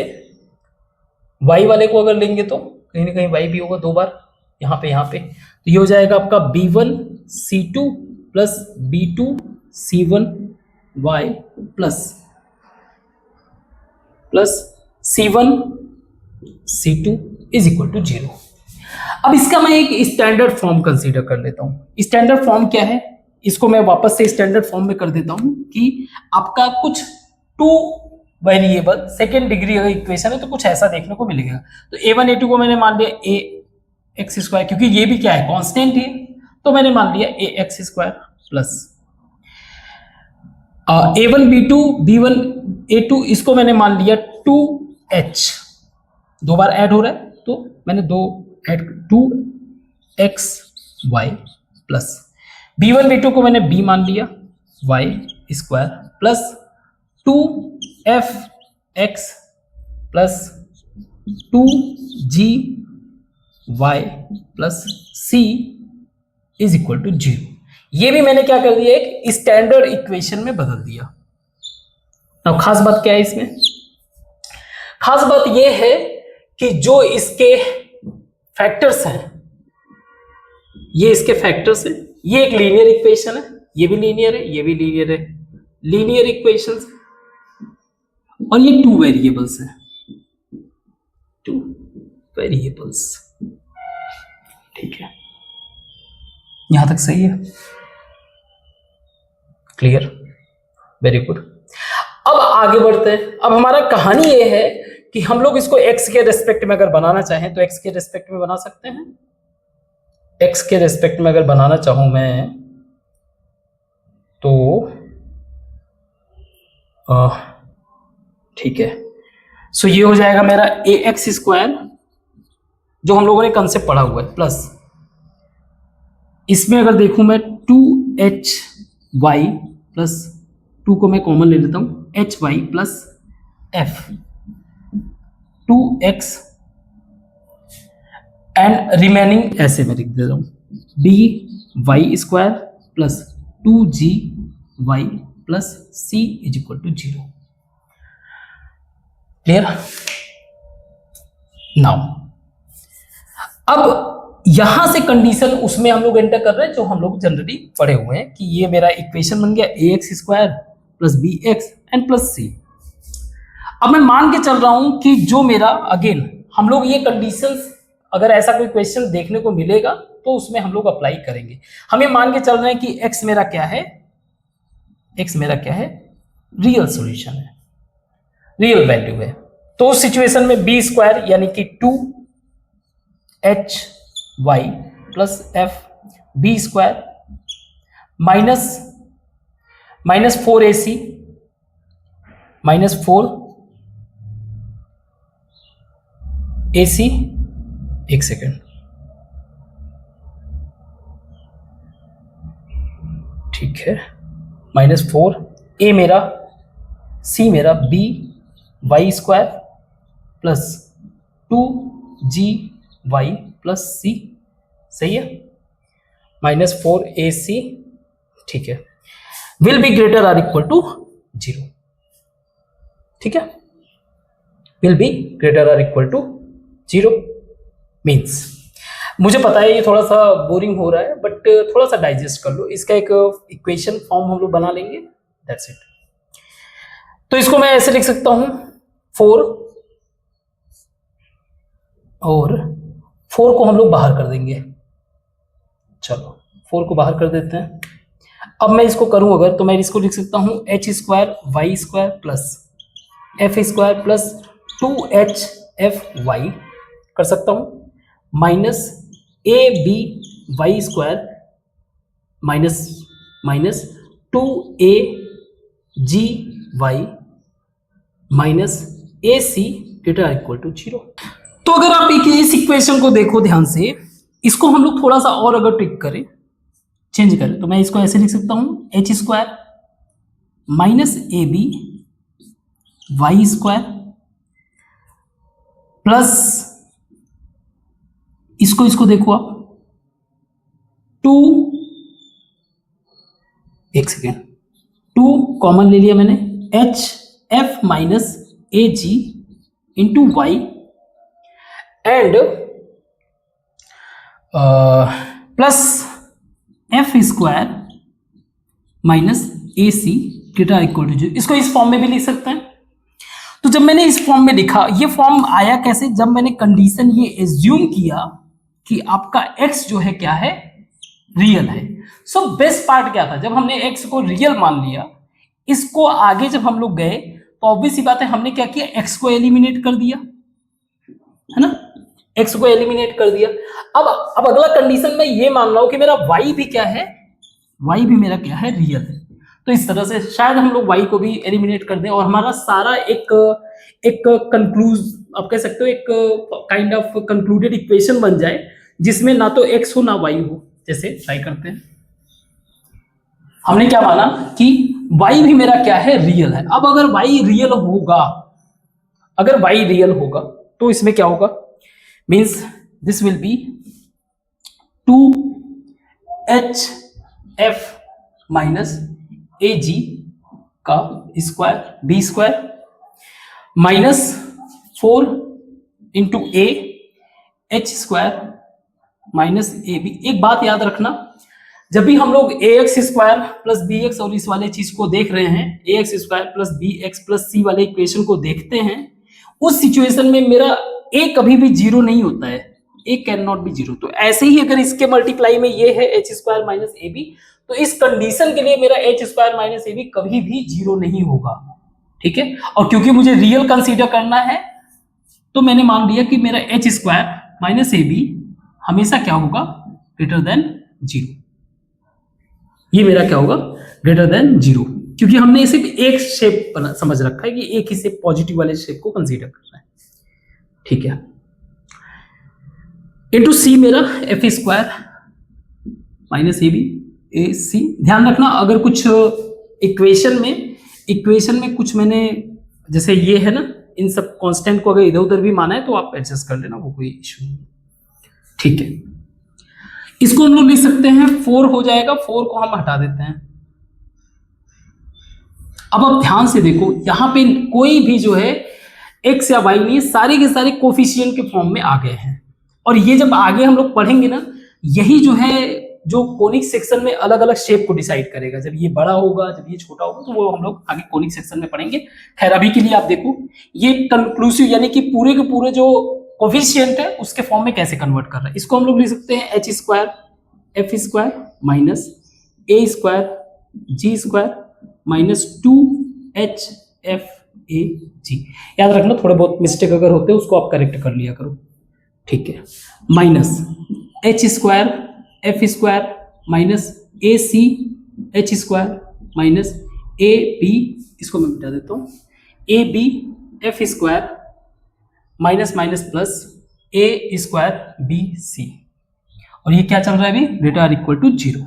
y वाले को अगर लेंगे तो कहीं ना कहीं y भी होगा 2 बार यहाँ पे, तो ये हो जाएगा आपका b1 c2 plus b2 c1 y plus c1 c2 is equal to 0। अब इसका मैं एक स्टैंडर्ड फॉर्म कंसीडर कर लेता हूं। स्टैंडर्ड फॉर्म क्या है, इसको मैं वापस से स्टैंडर्ड फॉर्म में कर देता हूं कि आपका कुछ 2 वेरिएबल सेकेंड डिग्री अगर इक्वेशन है तो कुछ ऐसा देखने को मिलेगा। तो a1 a2 को मैंने मान लिया a एक्स स्क्वायर, क्योंकि ये भी क्या है कांस्टेंट है, तो मैंने मान लिया a x square plus a1 b2 b1 a2 इसको मैंने मान लिया 2h, 2 बार ऐड हो रहा है तो मैंने 2 add 2x y plus b1 b2 को मैंने b मान लिया y square plus 2f x plus 2g y plus c is equal to 0। ये भी मैंने क्या कर दिया, एक स्टैंडर्ड इक्वेशन में बदल दिया। अब खास बात क्या है इसमें, खास बात ये है कि जो इसके फैक्टर्स हैं, ये इसके फैक्टर्स हैं, ये एक लीनियर इक्वेशन है, ये भी लीनियर है, ये भी लीनियर है, लीनियर इक्वेशंस, और ये 2 वेरिएबल्स हैं, 2 वेरिएबल्स, ठीक है, यहां तक सही है, क्लियर, वेरी गुड। अब आगे बढ़ते हैं। अब हमारा कहानी ये है कि हम लोग इसको x के रेस्पेक्ट में अगर बनाना चाहें तो x के रेस्पेक्ट में बना सकते हैं। x के रेस्पेक्ट में अगर बनाना चाहूं मैं तो ठीक है, सो ये हो जाएगा मेरा a एक्स स्क्वायर, जो हम लोगों ने कंसेप्ट पढ़ा हुआ है, प्लस इसमें अगर देखूं मैं 2h y प्लस 2 को मैं कॉमन ले लेता हूं h y plus f 2x and remaining ऐसे मैं लिख देता हूं b y square plus 2g y plus c is equal to 0। Clear? Now अब यहां से कंडीशन उसमें हम लोग एंटर कर रहे हैं जो हम लोग जनरली पढ़े हुए हैं कि ये मेरा इक्वेशन बन गया ax square plus bx and plus c। अब मैं मान के चल रहा हूं कि जो मेरा, अगेन हम लोग ये कंडीशंस, अगर ऐसा कोई क्वेश्चन देखने को मिलेगा तो उसमें हम लोग अप्लाई करेंगे। हम ये मान के चल रहे हैं कि x मेरा क्या है, x मेरा क्या है, रियल सॉल्यूशन है, रियल वैल्यू है। तो उस सिचुएशन में बी स्क्वायर यानी कि 2hy plus F B square minus 4ac minus 4ac, एक सेकेंड, ठीक है, -4 a मेरा, c मेरा b y square plus 2g y plus c, सही है, -4ac, ठीक है, will be greater or equal to 0, ठीक है, will be greater or equal to 0 means, मुझे पता है ये थोड़ा सा बोरिंग हो रहा है बट थोड़ा सा डाइजेस्ट कर लो, इसका एक इक्वेशन फॉर्म हम लोग बना लेंगे, दैट्स इट। तो इसको मैं ऐसे लिख सकता हूं 4 और 4 को हम लोग बाहर कर देंगे, चलो 4 को बाहर कर देते हैं। अब मैं इसको करूं अगर, तो मैं इसको लिख सकता हूं h square y square plus F square plus 2hf y कर सकता हूं, minus A B y square minus 2a g y minus A C greater equal to 0। तो अगर आप इस इक्वेशन को देखो ध्यान से, इसको हम लोग थोड़ा सा और अगर ट्रिक करें, चेंज करें, तो मैं इसको ऐसे लिख सकता हूं h square minus A B y square plus, इसको देखो आप 2, एक सेकेंड, 2 कॉमन ले लिया मैंने, H F minus A G into y and plus F square minus A C greater equal to 0। इसको इस फॉर्म में भी लिख सकते हैं। तो जब मैंने इस फॉर्म में लिखा, ये फॉर्म आया कैसे, जब मैंने कंडीशन ये एज्यूम किया कि आपका x जो है क्या है, रियल है। सो बेस्ट पार्ट क्या था, जब हमने x को रियल मान लिया, इसको आगे जब हम लोग गए तो ऑब्वियस सी बात है हमने क्या किया, x को एलिमिनेट कर दिया, है ना, x को एलिमिनेट कर दिया। अब अगला कंडीशन में ये मान रहा हूं कि मेरा y भी क्या है, y भी मेरा क्या है, रियल है। तो इस तरह से शायद हम लोग y को भी एलिमिनेट कर दें और हमारा सारा एक कंक्लूज, आप कह सकते हो एक काइंड ऑफ कंक्लूडेड इक्वेशन बन जाए, जिसमें ना तो x हो ना y हो। जैसे ट्राई करते हैं, हमने क्या माना कि y भी मेरा क्या है, रियल है। अब अगर y रियल होगा, अगर y रियल होगा तो इसमें क्या होगा, means this will be 2hf minus A G का square B square minus 4 into A H square minus A B. एक बात याद रखना, जब भी हम लोग A X square plus B X और इस वाले चीज को देख रहे हैं, A X square plus B X plus C वाले इक्वेशन को देखते हैं, उस सिचुएशन में मेरा ए कभी भी 0 नहीं होता है, ए कैन नॉट बी 0। तो ऐसे ही अगर इसके मल्टीप्लाई में ये है H square minus A B, तो इस कंडीशन के लिए मेरा H square minus A B कभी भी 0 नहीं होगा, ठीक है। और क्योंकि मुझे रियल कंसीडर करना है, तो मैंने मान लिया कि मेरा H square minus A B हमेशा क्या होगा, ग्रेटर देन 0। ये मेरा क्या होगा, ग्रेटर देन 0, क्योंकि हमने सिर्फ एक शेप समझ रखा है कि एक ही शेप, पॉजिटिव वाले शेप को कंसीडर करना है, ठीक है। इंटू सी मेरा F square minus A B A C. ध्यान रखना, अगर कुछ इक्वेशन में कुछ मैंने, जैसे ये है ना, इन सब कांस्टेंट को अगर इधर उधर भी माना है तो आप एडजस्ट कर लेना, वो कोई इशू नहीं, ठीक है। इसको हम लोग लिख सकते हैं 4 हो जाएगा, 4 को हम हटा देते हैं। अब आप ध्यान से देखो, यहां पे कोई भी जो है x या y नहीं, सारे के सारे कोफिशिएंट के फॉर्म में आ गए हैं। और ये जब आगे हम लोग पढ़ेंगे ना, यही जो है जो कोनिक सेक्शन में अलग अलग शेप को डिसाइड करेगा। जब ये बड़ा होगा, जब ये छोटा होगा, तो वो हम लोग आगे कोनिक सेक्शन में पढ़ेंगे। खैर अभी के लिए आप देखो ये कंक्लूसिव यानी कि पूरे के पूरे जो कोफिशिएंट है उसके फॉर्म में कैसे कन्वर्ट कर रहा है। इसको हम लोग लिख सकते हैं h square f square minus a square g square minus 2h f a g। याद रखना थोड़े बहुत मिस्टेक अगर होते हैं उसको आप करेक्ट कर लिया करो, ठीक है। Minus h square f square minus A C H square minus A B, इसको मैं मिटा देता हूँ, A B F square minus minus plus A square B C. और ये क्या चल रहा है अभी, ग्रेटर आर इक्वल टू 0,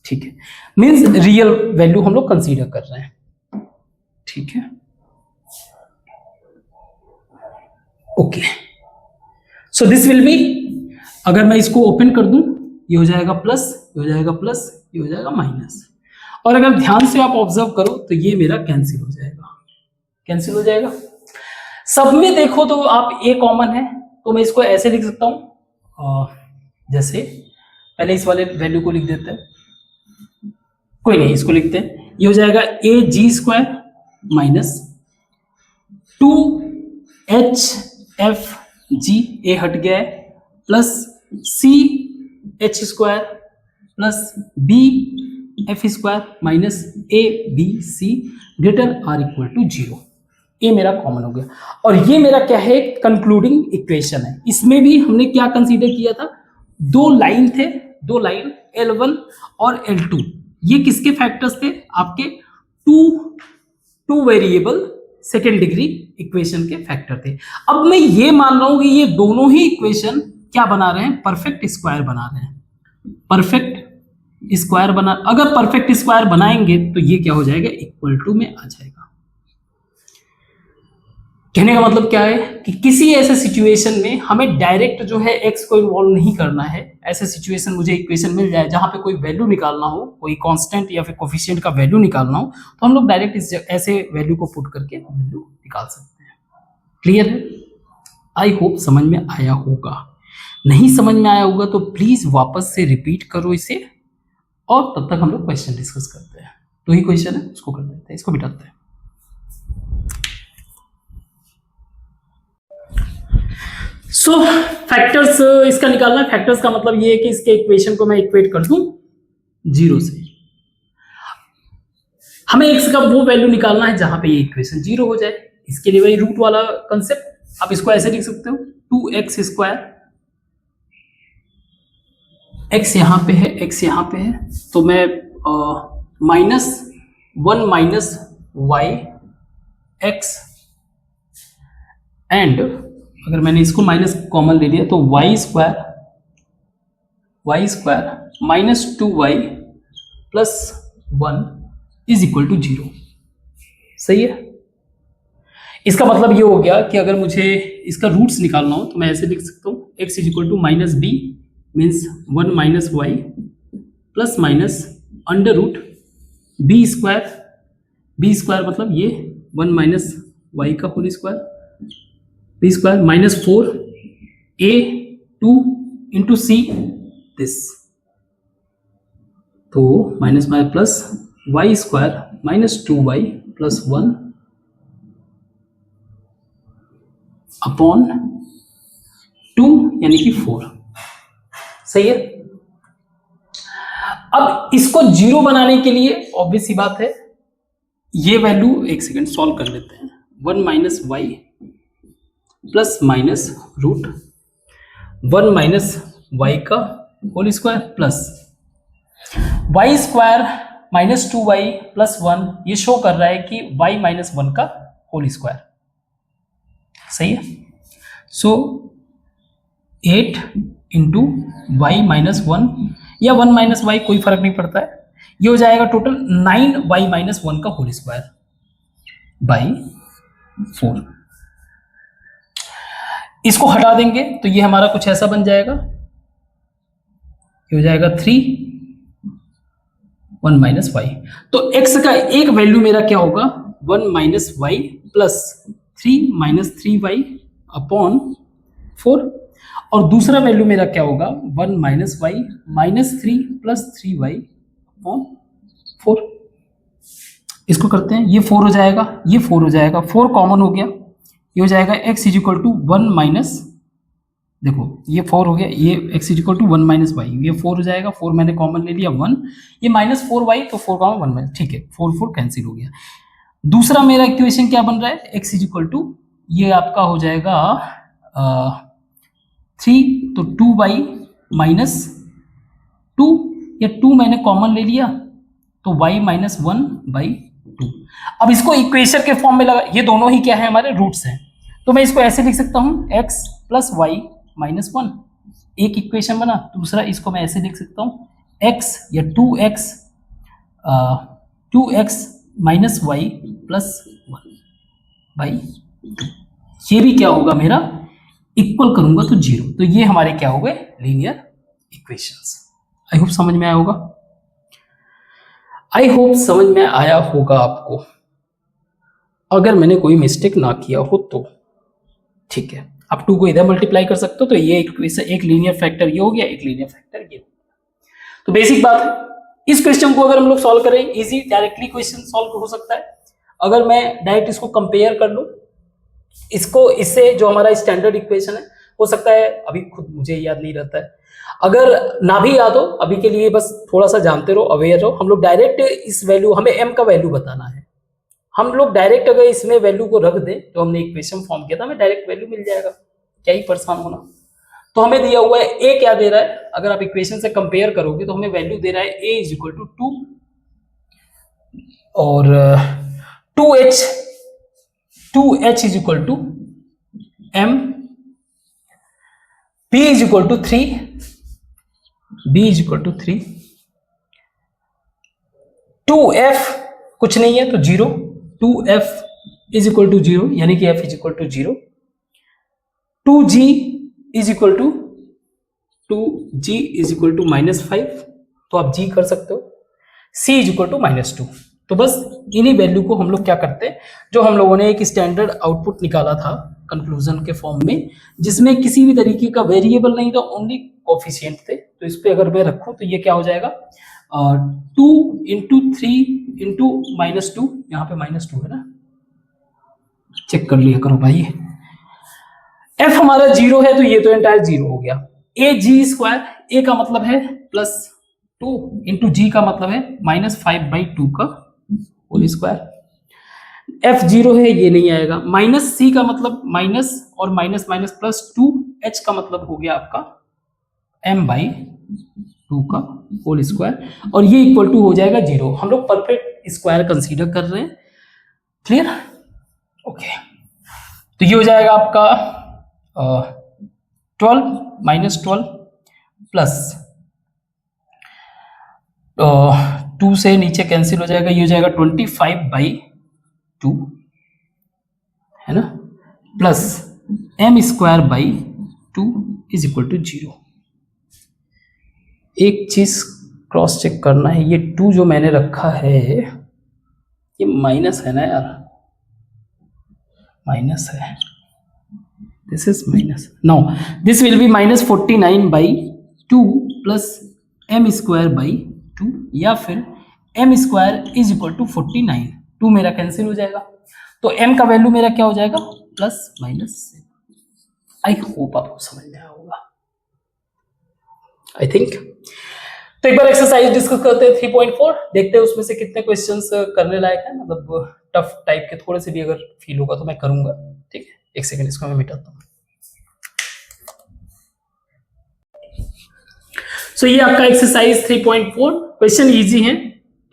ठीक है। मीन्स रियल वैल्यू हम लोग कंसीडर कर रहे हैं, ठीक है। Okay, so this will B, अगर मैं इसको ओपन कर दूं ये हो जाएगा प्लस, ये हो जाएगा प्लस, ये हो जाएगा माइनस। और अगर ध्यान से आप ऑब्जर्व करो तो ये मेरा कैंसिल हो जाएगा, कैंसिल हो जाएगा। सब में देखो तो आप ए कॉमन है, तो मैं इसको ऐसे लिख सकता हूं, जैसे पहले इस वाले वैल्यू को लिख देते हैं, कोई नहीं इसको लिखते हैं, ये हो जाएगा A G square minus 2h f g, A हट गया है, plus C H square plus B F square minus A B C greater or equal to 0। ये मेरा कॉमन हो गया। और ये मेरा क्या है, कंक्लूडिंग इक्वेशन है। इसमें भी हमने क्या कंसीडर किया था, दो लाइन थे, दो लाइन L1 और L2, ये किसके फैक्टर्स थे, आपके two variable second degree equation के फैक्टर थे। अब मैं ये मान रहा हूं कि ये दोनों ही इक्वेशन क्या बना रहे हैं, परफेक्ट स्क्वायर बना रहे हैं, परफेक्ट स्क्वायर बना। अगर परफेक्ट स्क्वायर बनाएंगे तो ये क्या हो जाएगा, इक्वल टू में आ जाएगा। कहने का मतलब क्या है कि किसी ऐसे सिचुएशन में हमें डायरेक्ट जो है x को इन्वॉल्व नहीं करना है। ऐसे सिचुएशन मुझे इक्वेशन मिल जाए जहां पे कोई वैल्यू निकालना हो, कोई कांस्टेंट या फिर कोफिशिएंट का वैल्यू निकालना हो, तो हम लोग डायरेक्ट इस ऐसे वैल्यू को पुट करके वैल्यू निकाल सकते हैं। क्लियर है? आई होप समझ में आया होगा। नहीं समझ में आया होगा तो प्लीज वापस से रिपीट करो इसे, और तब तक हम लोग क्वेश्चन डिस्कस करते हैं। तो ही क्वेश्चन है उसको कर देते हैं, इसको मिटाते हैं। सो फैक्टर्स इसका निकालना है। फैक्टर्स का मतलब ये है कि इसके इक्वेशन को मैं इक्वेट कर दूं 0 से। हमें x का वो वैल्यू निकालना है जहां पे ये इक्वेशन 0 हो जाए। इसके लिए वही रूट वाला कंसेप्ट, आप इसको ऐसे लिख सकते हो 2x स्क्वायर, x यहां पे है, x यहां पे है, तो मैं minus 1 minus y x, and अगर मैंने इसको माइनस कॉमन ले लिया तो y square minus 2y plus 1 is equal to 0। सही है? इसका मतलब ये हो गया कि अगर मुझे इसका रूट्स निकालना हो तो मैं ऐसे लिख सकता हूँ x is equal to minus B means 1 minus Y plus minus under root B square मतलब ये 1 माइनस वाई का whole square, B square minus 4 a 2 into C this, तो minus minus plus Y square minus 2y plus 1 upon 2 यानी कि 4। सही है? अब इसको 0 बनाने के लिए ऑब्वियस सी बात है, ये वैल्यू एक सेकेंड सॉल्व कर लेते हैं। 1 minus Y plus minus root 1 minus Y का whole square plus Y square minus 2y plus 1, ये शो कर रहा है कि y माइनस 1 का होल स्क्वायर। सही है? सो 8 इंटू वाई माइनस 1 या 1 माइनस वाई, कोई फर्क नहीं पड़ता है, ये हो जाएगा टोटल 9y माइनस 1 का होल स्क्वायर बाई 4। इसको हटा देंगे तो ये हमारा कुछ ऐसा बन जाएगा, ये हो जाएगा 3 1 माइनस वाई। तो x का एक वैल्यू मेरा क्या होगा, 1 minus Y plus 3 minus 3y upon 4। और दूसरा वैल्यू मेरा क्या होगा 1 minus Y minus 3 plus 3y upon 4। इसको करते हैं, ये 4 हो जाएगा, ये 4 हो जाएगा, 4 कॉमन हो गया, ये हो जाएगा x is equal to 1 minus, देखो ये 4 हो गया, ये x is equal to 1 minus y, ये 4 हो जाएगा, 4 मैंने कॉमन ले लिया 1, ये माइनस 4y तो 4 कॉमन 1 माइनस, ठीक है 4 4 कैंसिल हो गया। दूसरा मेरा इक्वेशन क्या बन रहा है x इज इक्वल टू, ये आपका हो जाएगा 3 तो 2y माइनस 2, या 2 मैंने कॉमन ले लिया तो y माइनस 1/2। अब इसको इक्वेशन के फॉर्म में लगा, ये दोनों ही क्या है हमारे रूट्स हैं, तो मैं इसको ऐसे लिख सकता हूँ x प्लस वाई माइनस 1, एक इक्वेशन बना। दूसरा इसको मैं ऐसे लिख सकता हूँ x या 2x माइनस वाई प्लस 1/2, ये भी क्या होगा मेरा इक्वल करूंगा तो 0, तो ये हमारे क्या हो गए लीनियर इक्वेशंस। आई होप समझ में आया होगा, आई होप समझ में आया होगा आपको, अगर मैंने कोई मिस्टेक ना किया हो तो ठीक है। आप 2 को इधर मल्टीप्लाई कर सकते हो, तो ये इक्वेशन, एक लीनियर फैक्टर ये हो गया, एक लीनियर फैक्टर ये हो गया। तो बेसिक बात है, इस क्वेश्चन को अगर हम लोग सॉल्व करें, इजी डायरेक्टली क्वेश्चन सॉल्व हो सकता है। अगर मैं डायरेक्ट इसको कंपेयर कर लूं इसको इससे, जो हमारा स्टैंडर्ड इक्वेशन है, हो सकता है अभी खुद मुझे याद नहीं रहता है, अगर ना भी याद हो अभी के लिए बस थोड़ा सा जानते रहो, अवेयर रहो। हम लोग डायरेक्ट इस वैल्यू, हमें m का वैल्यू बताना है, हम लोग डायरेक्ट अगर इसमें वैल्यू को रख दें जो हमने इक्वेशन फॉर्म किया था, हमें डायरेक्ट वैल्यू मिल जाएगा, क्या ही परेशान होना। तो हमें दिया हुआ है a क्या दे रहा है, अगर आप इक्वेशन से कंपेयर करोगे तो हमें वैल्यू दे रहा है a इज इक्वल टू 2 और 2h is equal to m, b is equal to 3, b is equal to 3, 2f कुछ नहीं है तो 0, 2f इज इक्वल टू 0 यानी कि f is equal to 0, 2g is equal to -5, तो आप g कर सकते हो, c इज इक्वल टू -2। तो बस इन्हीं वैल्यू को हम लोग क्या करते हैं, जो हम लोगों ने एक स्टैंडर्ड आउटपुट निकाला था कंक्लूजन के फॉर्म में, जिसमें किसी भी तरीके का वेरिएबल नहीं था, ओनली कोफिशिएंट थे, तो इस पे अगर मैं रखूं तो ये क्या हो जाएगा 2 इंटू 3 इंटू -2, यहाँ पे -2 है ना, चेक कर लिया करो भाई। f हमारा 0 है तो ये तो एंटायर 0 हो गया, a(g²), a का मतलब है +2 इंटू g का मतलब है -5/2 का होल स्क्वायर, f 0 है ये नहीं आएगा, -c का मतलब माइनस और माइनस माइनस +2, h का मतलब हो गया आपका m/2 का होल स्क्वायर, और ये इक्वल टू हो जाएगा 0। हम लोग परफेक्ट स्क्वायर कंसीडर कर रहे हैं, क्लियर, ओके। तो ये हो जाएगा आपका 12 -12 प्लस 2 से नीचे कैंसिल हो जाएगा, ये हो जाएगा 25/2 है ना, plus m²/2 is equal to 0। एक चीज क्रॉस चेक करना है, ये 2 जो मैंने रखा है ये माइनस है ना यार, माइनस है, this is minus, no this will be -49/2 plus m²/2, या फिर m² इज इक्वल टू 49, 2 मेरा कैंसिल हो जाएगा, तो m का वैल्यू मेरा क्या हो जाएगा +-। आई होप आपको समझ में आया होगा, आई थिंक। तो एक बार एक्सरसाइज डिस्कस करते हैं 3.4, देखते हैं उसमें से कितने क्वेश्चंस करने लायक है, मतलब टफ टाइप के थोड़े से भी अगर फील होगा तो मैं करूंगा, ठीक है। एक सेकंड इसको मैं मिटाता हूँ। सो ये आपका एक्सरसाइज 3.4, क्वेश्चन इजी है,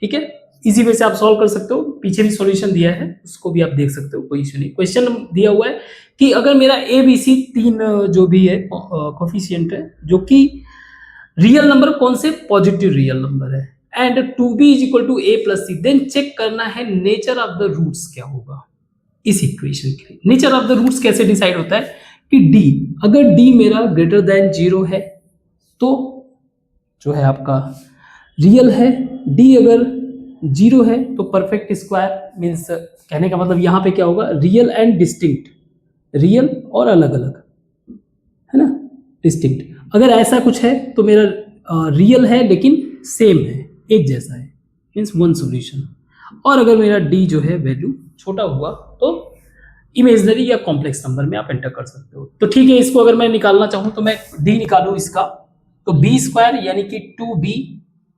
ठीक है, इजी वे से आप सॉल्व कर सकते हो, पीछे भी सॉल्यूशन दिया है उसको भी आप देख सकते हो, कोई इशू नहीं। क्वेश्चन दिया हुआ है कि अगर मेरा ABC 3 जो भी है कोफिशिएंट है, जो कि रियल नंबर कौन से, पॉजिटिव रियल नंबर है, and 2b is equal to a plus c, then check करना है नेचर ऑफ द रूट्स क्या होगा इस इक्वेशन के लिए। नेचर ऑफ द रूट्स कैसे डिसाइड होता है कि d, अगर d मेरा ग्रेटर देन 0 है तो जो है आपका रियल है, d अगर 0 है तो परफेक्ट स्क्वायर, मीन्स कहने का मतलब यहाँ पे क्या होगा, रियल एंड डिस्टिंक्ट, रियल और अलग अलग, है ना। 2 इज इक्वल टू 0 है तो परफेक्ट स्क्वायर, मीन्स कहने का मतलब यहाँ पे क्या होगा, रियल एंड डिस्टिंक्ट, रियल और अलग अलग, है ना। 3 इज इक्वल टू 0 है तो परफेक्ट स्क्वायर, मीन्स कहने का मतलब यहाँ पे क्या होगा, रियल डिस्टिंक्ट। अगर ऐसा कुछ है तो मेरा रियल है लेकिन सेम है, एक जैसा है, मीन्स वन सॉल्यूशन। और अगर मेरा डी जो है वैल्यू छोटा हुआ तो इमेजनरी या कॉम्प्लेक्स नंबर में आप एंटर कर सकते हो। तो ठीक है, इसको अगर मैं निकालना चाहूँ तो मैं डी निकालूँ इसका, तो बी स्क्वायर यानी कि 2b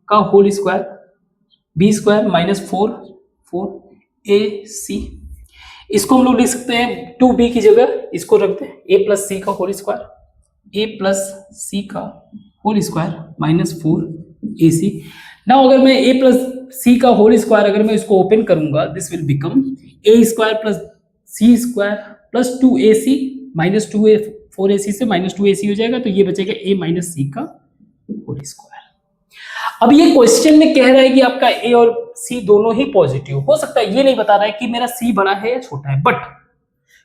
का whole square, B square minus 4ac, इसको हम लोग लिख सकते हैं 2b की जगह इसको रखते हैं a प्लस सी का होल स्क्वायर, a प्लस सी का whole square minus 4ac। Now अगर मैं a प्लस सी का होल स्क्वायर अगर मैं इसको ओपन करूंगा, this will become a square plus C square plus 2ac minus 4ac से माइनस 2ac हो जाएगा, तो ये बचेगा a माइनस सी का होल स्क्वायर। अब ये क्वेश्चन में कह रहा है कि आपका a और c दोनों ही पॉजिटिव हो सकता है, ये नहीं बता रहा है कि मेरा c बड़ा है या छोटा है, बट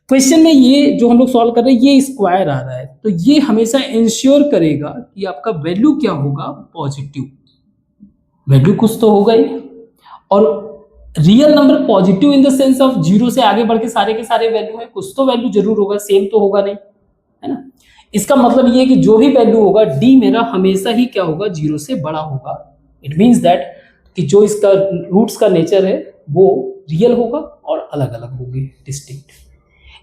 क्वेश्चन में ये जो हम लोग सॉल्व कर रहे हैं ये स्क्वायर आ रहा है, तो ये हमेशा इंश्योर करेगा कि आपका वैल्यू क्या होगा, पॉजिटिव वैल्यू कुछ तो होगा ही। और real number positive in the sense of zero से आगे बढ़ के सारे वैल्यू है, कुछ तो वैल्यू जरूर होगा, सेम तो होगा नहीं, है ना। इसका मतलब ये है कि जो भी वैल्यू होगा डी मेरा हमेशा ही क्या होगा, जीरो से बड़ा होगा। इट मीन्स दैट कि जो इसका रूट्स का नेचर है वो रियल होगा और अलग अलग होंगे, डिस्टिंक्ट।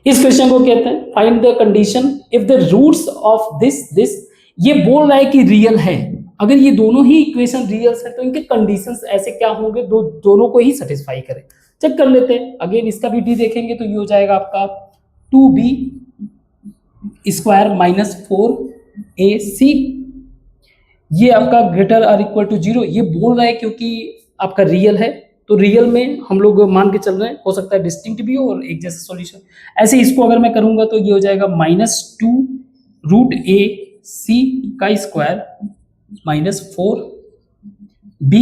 इस क्वेश्चन को कहते हैं find the condition if the roots of this, ये बोल रहा है कि रियल है। अगर ये दोनों ही इक्वेशन रियल्स है तो इनके कंडीशंस ऐसे क्या होंगे, दोनों को ही सेटिस्फाई करें। चेक कर लेते हैं, अगेन इसका भी डी देखेंगे तो ये हो जाएगा आपका 2b स्क्वायर माइनस 4ac, ये आपका ग्रेटर आर इक्वल टू 0, ये बोल रहा है क्योंकि आपका रियल है, तो रियल में हम लोग मान के चल रहे हैं, हो सकता है डिस्टिंक्ट भी हो और एक जैसा सॉल्यूशन। ऐसे इसको अगर मैं करूंगा तो ये हो जाएगा माइनस 2 रूट ए सी का square minus 4b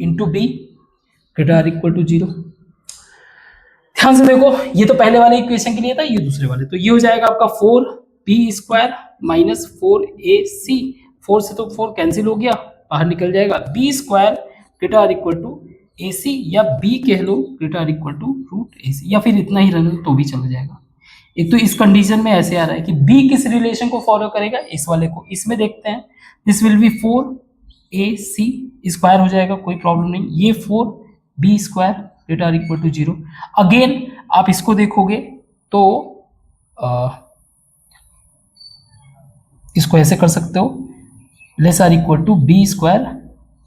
into B greater or equal to 0। ध्यान से देखो, ये तो पहले वाले इक्वेशन के लिए था, ये दूसरे वाले, तो ये हो जाएगा आपका 4b स्क्वायर माइनस 4ac, 4 से तो 4 कैंसिल हो गया, बाहर निकल जाएगा, b square greater or equal to ac, या b कह लो greater or equal to root ac, या फिर इतना ही रहने तो भी चल जाएगा। एक तो इस कंडीशन में ऐसे आ रहा है कि b किस रिलेशन को फॉलो करेगा, इस वाले को, इसमें देखते हैं, this will B 4ac square हो जाएगा, कोई प्रॉब्लम नहीं, ये 4b square greater or equal to 0। Again आप इसको देखोगे तो इसको ऐसे कर सकते हो, less or equal to b square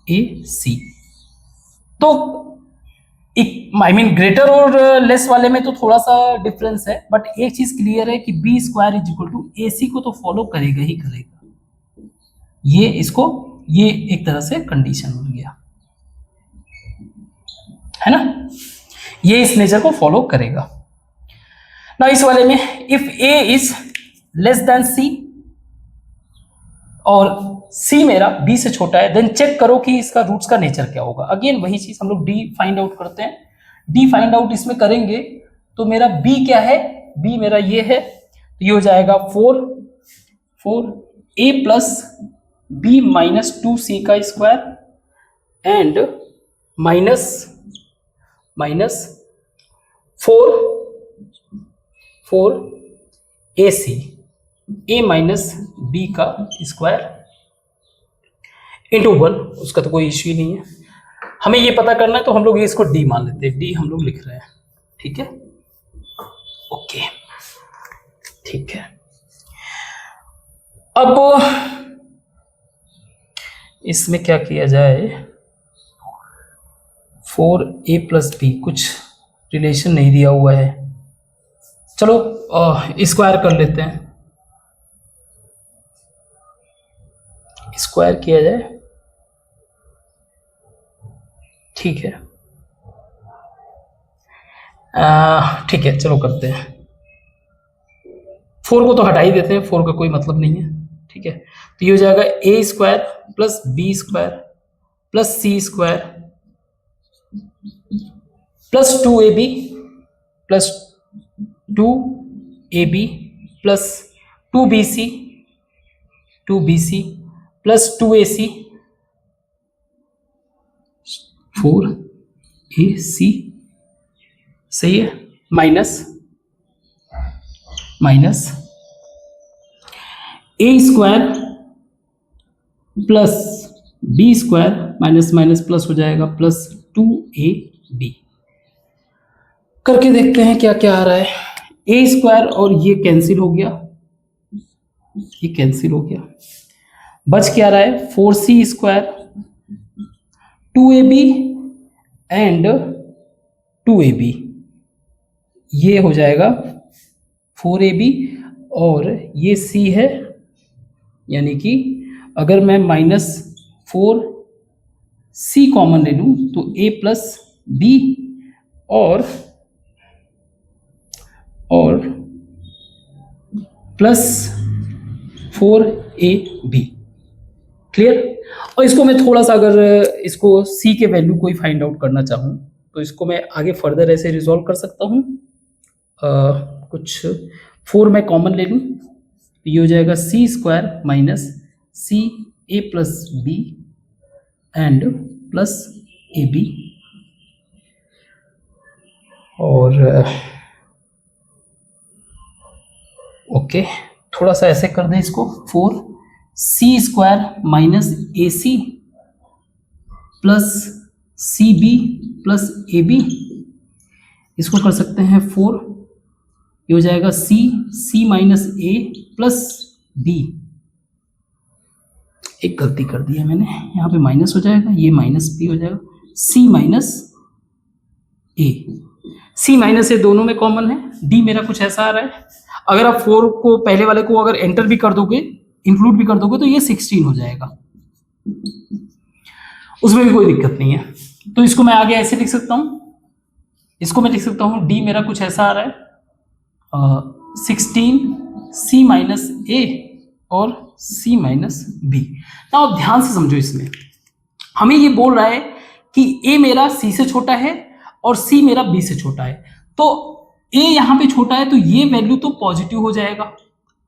ac। तो आई मीन ग्रेटर और लेस वाले में तो थोड़ा सा डिफरेंस है, बट एक चीज क्लियर है कि b square is equal to ac को तो फॉलो करेगा ही करेगा। ये इसको, ये एक तरह से कंडीशन बन गया, है ना, ये इस नेचर को फॉलो करेगा ना। इस वाले में if a is less than c और c मेरा b से छोटा है, देन चेक करो कि इसका रूट्स का नेचर क्या होगा। अगेन वही चीज हम लोग d फाइंड आउट करते हैं, d फाइंड आउट इसमें करेंगे तो मेरा b क्या है, b मेरा ये है, तो ये हो जाएगा 4a plus b minus 2c का square and minus 4ac a minus b का स्क्वायर इंटू 1, उसका तो कोई इश्यू ही नहीं है। हमें ये पता करना है तो हम लोग इसको d मान लेते हैं, d हम लोग लिख रहे हैं, ठीक है, ओके, ठीक है। अब इसमें क्या किया जाए, 4a प्लस b, कुछ रिलेशन नहीं दिया हुआ है, चलो स्क्वायर कर लेते हैं, स्क्वायर किया जाए, ठीक है, ठीक है, चलो करते हैं। 4 को तो हटा ही देते हैं, 4 का कोई मतलब नहीं है, ठीक है। तो ये हो जाएगा a square plus b square plus c square plus 2ab plus 2ab plus 2bc plus 2ac 4ac, सही है, minus A square plus B square minus minus plus हो जाएगा प्लस 2ab। करके देखते हैं क्या क्या आ रहा है। ए स्क्वायर और ये कैंसिल हो गया, ये कैंसिल हो गया, बच क्या रहा है 4c square 2ab and 2ab, ये हो जाएगा 4ab और ये c है, यानी कि अगर मैं -4c कॉमन ले लूं तो a प्लस बी और प्लस 4ab। क्लियर। और इसको मैं थोड़ा सा अगर इसको c के वैल्यू कोई फाइंड आउट करना चाहूँ तो इसको मैं आगे फर्दर ऐसे रिजॉल्व कर सकता हूँ। कुछ 4 मैं कॉमन ले लूँ तो ये हो जाएगा c square minus c a plus B and plus A B, और ओके थोड़ा सा ऐसे कर दें इसको 4c square minus A C plus C B plus A B, इसको कर सकते हैं 4, ये हो जाएगा c minus A plus B. एक गलती कर दी है मैंने, यहाँ पे माइनस हो जाएगा, ये माइनस बी हो जाएगा, c माइनस ए, c माइनस ए दोनों में कॉमन है, d मेरा कुछ ऐसा आ रहा है। अगर आप 4 को पहले वाले को अगर एंटर भी कर दोगे, इंक्लूड भी कर दोगे तो ये 16 हो जाएगा, उसमें भी कोई दिक्कत नहीं है। तो इसको मैं आगे ऐसे लिख सकता हूँ, इसको मैं लिख सकता हूँ d मेरा कुछ ऐसा आ रहा है 16c माइनस ए और c माइनस बी। ना आप ध्यान से समझो, इसमें हमें ये बोल रहा है कि a मेरा c से छोटा है और c मेरा b से छोटा है, तो a यहाँ पे छोटा है तो ये वैल्यू तो पॉजिटिव हो जाएगा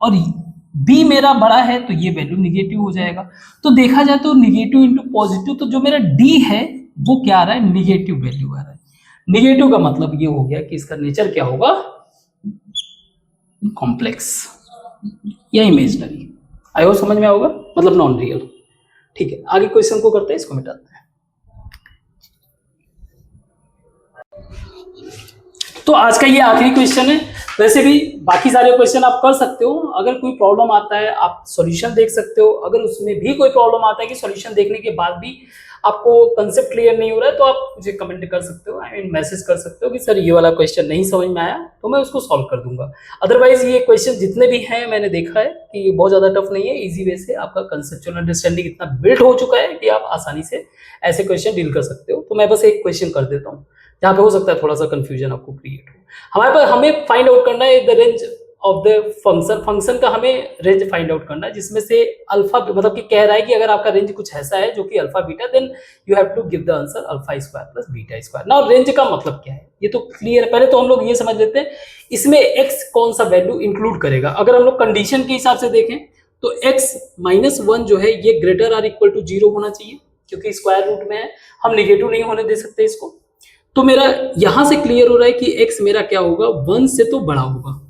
और b मेरा बड़ा है तो ये वैल्यू निगेटिव हो जाएगा। तो देखा जाए तो निगेटिव इंटू पॉजिटिव, तो जो मेरा d है वो क्या आ रहा है, निगेटिव वैल्यू आ रहा है। निगेटिव का मतलब ये हो गया कि इसका नेचर क्या होगा, कॉम्प्लेक्स या इमेजिनरी। आई होप समझ में आओगा, मतलब नॉन रियल। ठीक है, आगे क्वेश्चन को करते हैं, इसको मिटाते हैं। तो आज का ये आखिरी क्वेश्चन है। वैसे भी बाकी सारे क्वेश्चन आप कर सकते हो, अगर कोई प्रॉब्लम आता है आप सॉल्यूशन देख सकते हो। अगर उसमें भी कोई प्रॉब्लम आता है कि सॉल्यूशन देखने के बाद भी आपको कंसेप्ट क्लियर नहीं हो रहा है तो आप मुझे कमेंट कर सकते हो, आई मीन मैसेज कर सकते हो कि सर ये वाला क्वेश्चन नहीं समझ में आया, तो मैं उसको सॉल्व कर दूंगा। अदरवाइज ये क्वेश्चन जितने भी हैं मैंने देखा है कि ये बहुत ज़्यादा टफ नहीं है, इजी वे से आपका कंसेप्चुअल अंडरस्टैंडिंग इतना बिल्ड हो चुका है कि आप आसानी से ऐसे क्वेश्चन डील कर सकते हो। तो मैं बस एक क्वेश्चन कर देता हूँ जहाँ पे हो सकता है थोड़ा सा कंफ्यूजन आपको क्रिएट हो। हमारे पास हमें फाइंड आउट करना है the range of the function, function का हमें रेंज फाइंड आउट करना है जिसमें से अल्फा, मतलब कि कह रहा है कि अगर आपका रेंज कुछ ऐसा है जो कि alpha beta, then you have to give the answer alpha square plus beta square. Now range का मतलब क्या है ये तो क्लियर है। पहले तो हम लोग ये समझ लेते हैं इसमें x कौन सा वैल्यू इंक्लूड करेगा। अगर हम लोग कंडीशन के हिसाब से देखें तो x -1 जो है ये ग्रेटर आर इक्वल टू 0 होना चाहिए, क्योंकि स्क्वायर रूट में है, हम निगेटिव नहीं होने दे सकते इसको। तो मेरा यहां से क्लियर हो रहा है कि x मेरा क्या होगा, 1 से तो बड़ा होगा।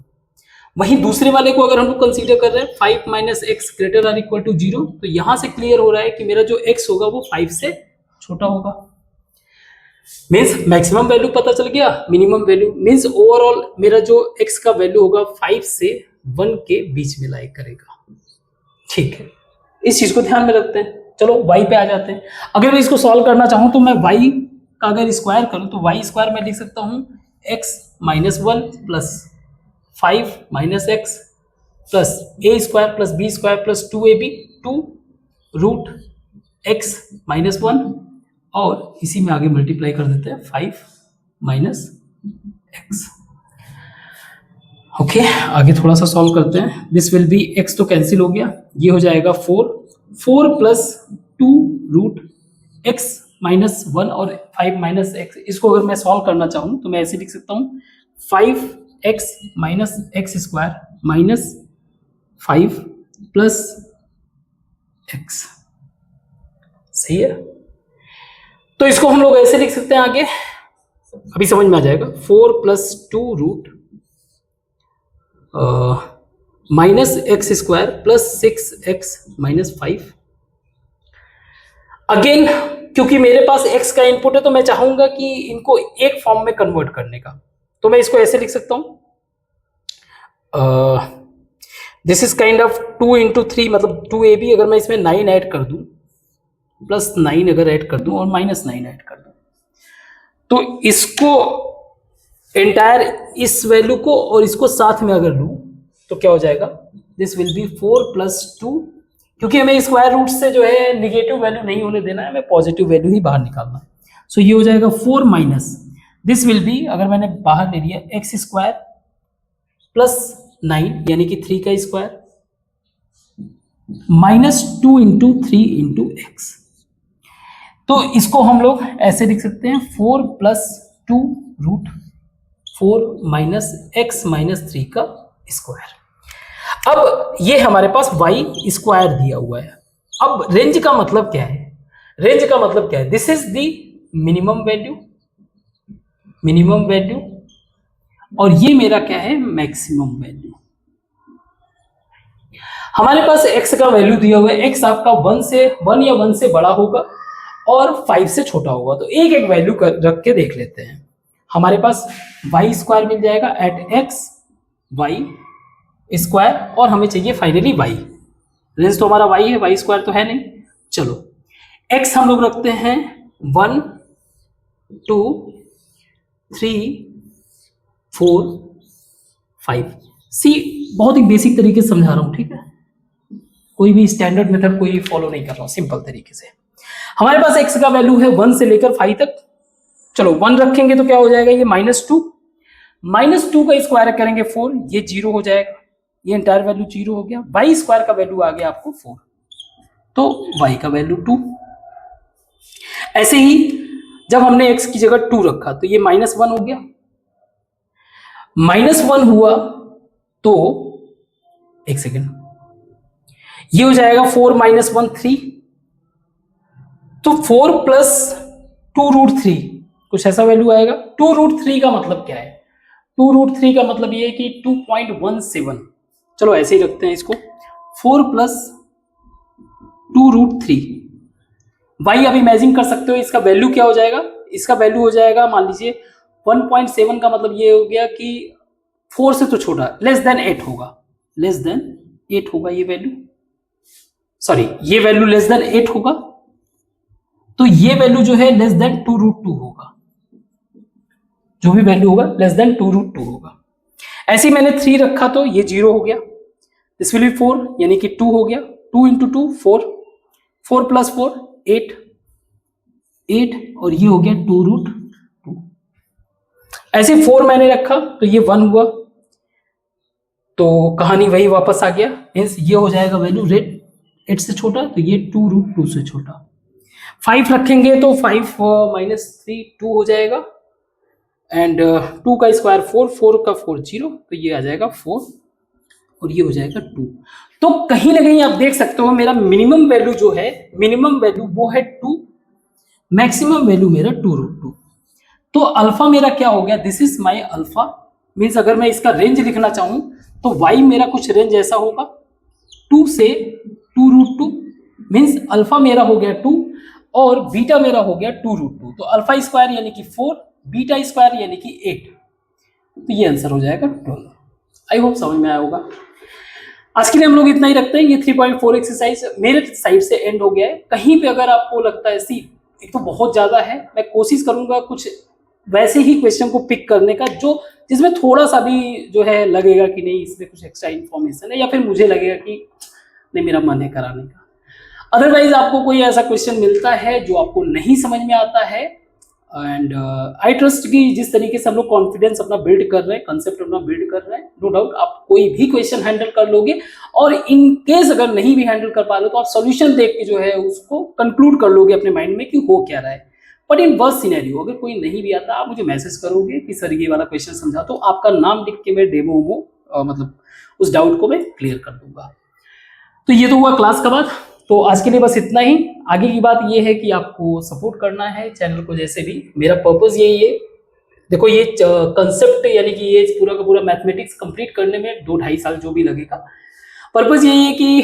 वहीं दूसरे वाले को अगर हम लोग कंसीडर कर रहे हैं 5 minus x greater or equal to 0, तो यहां से क्लियर हो रहा है कि मेरा जो x होगा वो 5 से छोटा होगा। मीन्स मैक्सिमम वैल्यू पता चल गया, मिनिमम वैल्यू मीन्स ओवरऑल मेरा जो x का वैल्यू होगा 5 से 1 के बीच में लाई करेगा। ठीक है, इस चीज को ध्यान में रखते हैं। चलो y पे आ जाते हैं। अगर मैं इसको सॉल्व करना चाहूं तो मैं y का अगर स्क्वायर करूं तो y स्क्वायर मैं लिख सकता हूं x -1 plus 5 minus X plus A square plus B square plus 2ab 2 root X -1, और इसी में आगे मल्टीप्लाई कर देते हैं 5 माइनस एक्स। ओके, आगे थोड़ा सा सॉल्व करते हैं। दिस विल बी x तो कैंसिल हो गया, ये हो जाएगा 4 प्लस 2 रूट एक्स -1 और 5 माइनस एक्स। इसको अगर मैं सॉल्व करना चाहूँ तो मैं ऐसे लिख सकता हूँ 5x minus x square minus 5 plus x. सही है, तो इसको हम लोग ऐसे लिख सकते हैं आगे, अभी समझ में आ जाएगा। 4 plus 2 root minus x square plus 6x minus 5। Again क्योंकि मेरे पास x का इनपुट है तो मैं चाहूंगा कि इनको एक फॉर्म में कन्वर्ट करने का, तो मैं इसको ऐसे लिख सकता हूं, this is kind of 2 into 3 मतलब 2ab, अगर मैं इसमें 9 ऐड कर दूं, प्लस 9 अगर ऐड कर दूं और माइनस 9 ऐड कर दूं, तो इसको एंटायर इस वैल्यू को और इसको साथ में अगर लूं तो क्या हो जाएगा, दिस विल बी 4 प्लस 2, क्योंकि हमें स्क्वायर रूट से जो है निगेटिव वैल्यू नहीं होने देना है, हमें पॉजिटिव वैल्यू ही बाहर निकालना है। सो ये हो जाएगा 4 माइनस, दिस विल बी, अगर मैंने बाहर ले लिया एक्स स्क्वायर प्लस 9 यानी कि 3 का square minus 2 into 3 into x. तो इसको हम लोग ऐसे लिख सकते हैं 4 plus 2 root 4 minus x minus 3 का स्क्वायर। अब ये हमारे पास y स्क्वायर दिया हुआ है। अब रेंज का मतलब क्या है, रेंज का मतलब क्या है, this is the minimum value, minimum value, और ये मेरा क्या है, मैक्सिमम वैल्यू। हमारे पास x का वैल्यू दिया हुआ है, x आपका 1 या 1 से बड़ा होगा और 5 से छोटा होगा, तो एक एक वैल्यू रख के देख लेते हैं। हमारे पास y स्क्वायर मिल जाएगा एट x y स्क्वायर, और हमें चाहिए फाइनली y, रेंज तो हमारा y है, y स्क्वायर तो है नहीं। चलो x हम लोग रखते हैं 1 2 3 4 5। सी बहुत ही बेसिक तरीके से समझा रहा हूं, ठीक है, कोई भी स्टैंडर्ड मेथड कोई फॉलो नहीं कर रहा हूं, सिंपल तरीके से। हमारे पास x का वैल्यू है 1 से लेकर 5 तक। चलो 1 रखेंगे तो क्या हो जाएगा, ये -2, -2 का स्क्वायर करेंगे 4, ये 0 हो जाएगा, ये एंटायर वैल्यू 0 हो गया। y स्क्वायर का वैल्यू आ गया आपको 4, तो y का वैल्यू 2। ऐसे ही जब हमने x की जगह 2 रखा तो ये -1 हो गया, -1 हुआ तो एक सेकेंड, ये हो जाएगा 4 - 1 3, तो 4 प्लस 2 रूट 3 कुछ ऐसा वैल्यू आएगा। 2 रूट 3 का मतलब क्या है, 2 रूट 3 का मतलब ये है कि 2.17, चलो ऐसे ही रखते हैं इसको, 4 प्लस 2 रूट 3। वाई अब इमेजिन कर सकते हो इसका वैल्यू क्या हो जाएगा, इसका वैल्यू हो जाएगा मान लीजिए 1.7 का मतलब ये हो गया कि 4 से तो छोटा, लेस देन 8 होगा, लेस देन 8 होगा ये वैल्यू, सॉरी ये वैल्यू लेस देन 8 होगा, तो ये वैल्यू जो है लेस देन 2 रूट 2 होगा, जो भी वैल्यू होगा लेस देन 2 रूट 2 होगा। ऐसे ही मैंने 3 रखा तो ये 0 हो गया, दिस विल बी 4 यानी कि 2 हो गया, 2 इंटू 2 4, 4 प्लस 4 8, 8 और ये हो गया 2 रूट 2। ऐसे 4 मैंने रखा तो ये 1 हुआ, तो कहानी वही वापस आ गया, मींस ये हो जाएगा वैल्यू रेट 8 से छोटा, तो ये 2 रूट 2 से छोटा। 5 रखेंगे तो 5 माइनस 3 2 हो जाएगा, एंड 2 का स्क्वायर 4, 4 का 4 0, तो ये आ जाएगा 4 और ये हो जाएगा 2। तो कहीं ना कहीं आप देख सकते हो मेरा मिनिमम वैल्यू जो है, मिनिमम वैल्यू वो है 2, मैक्सिमम वैल्यू मेरा 2 रूट 2। तो अल्फा मेरा क्या हो गया, this is my alpha, means अगर मैं इसका रेंज लिखना चाहूं तो वाई मेरा कुछ रेंज ऐसा होगा 2 से 2 रूट 2, मीन्स अल्फा मेरा हो गया 2 और बीटा मेरा हो गया 2 रूट 2, तो अल्फा स्क्वायर यानी कि 4, बीटा स्क्वायर यानी कि 8, तो ये आंसर हो जाएगा 12। आई होप समझ में आया होगा। आज के लिए हम लोग इतना ही रखते हैं, ये 3.4 एक्सरसाइज मेरे साइड से एंड हो गया है। कहीं पे अगर आपको लगता है एक तो बहुत ज्यादा है, मैं कोशिश करूंगा कुछ वैसे ही क्वेश्चन को पिक करने का जो जिसमें थोड़ा सा भी जो है लगेगा कि नहीं इसमें कुछ एक्स्ट्रा इन्फॉर्मेशन है, या फिर मुझे लगेगा कि नहीं मेरा मन है कराने का। अदरवाइज आपको कोई ऐसा क्वेश्चन मिलता है जो आपको नहीं समझ में आता है, एंड आई ट्रस्ट कि जिस तरीके से हम लोग कॉन्फिडेंस अपना बिल्ड कर रहे हैं, कंसेप्ट अपना बिल्ड कर रहे हैं, नो डाउट आप कोई भी क्वेश्चन हैंडल कर लोगे, और इन केस अगर नहीं भी हैंडल कर पा रहे हो तो आप सॉल्यूशन देख के जो है उसको कंक्लूड कर लोगे अपने माइंड में कि हो क्या रहा है। बट इन वर्स्ट सिनेरियो अगर कोई नहीं भी आता, आप मुझे मैसेज करोगे कि सर ये वाला क्वेश्चन समझा, तो आपका नाम लिख के मैं डेमो मतलब उस डाउट को मैं क्लियर कर दूंगा। तो ये तो हुआ क्लास का बात। तो आज के लिए बस इतना ही। आगे की बात ये है कि आपको सपोर्ट करना है चैनल को, जैसे भी मेरा पर्पस यही है, देखो ये कंसेप्ट यानी कि ये पूरा का पूरा मैथमेटिक्स कंप्लीट करने में 2-2.5 साल जो भी लगेगा। पर्पस यही है कि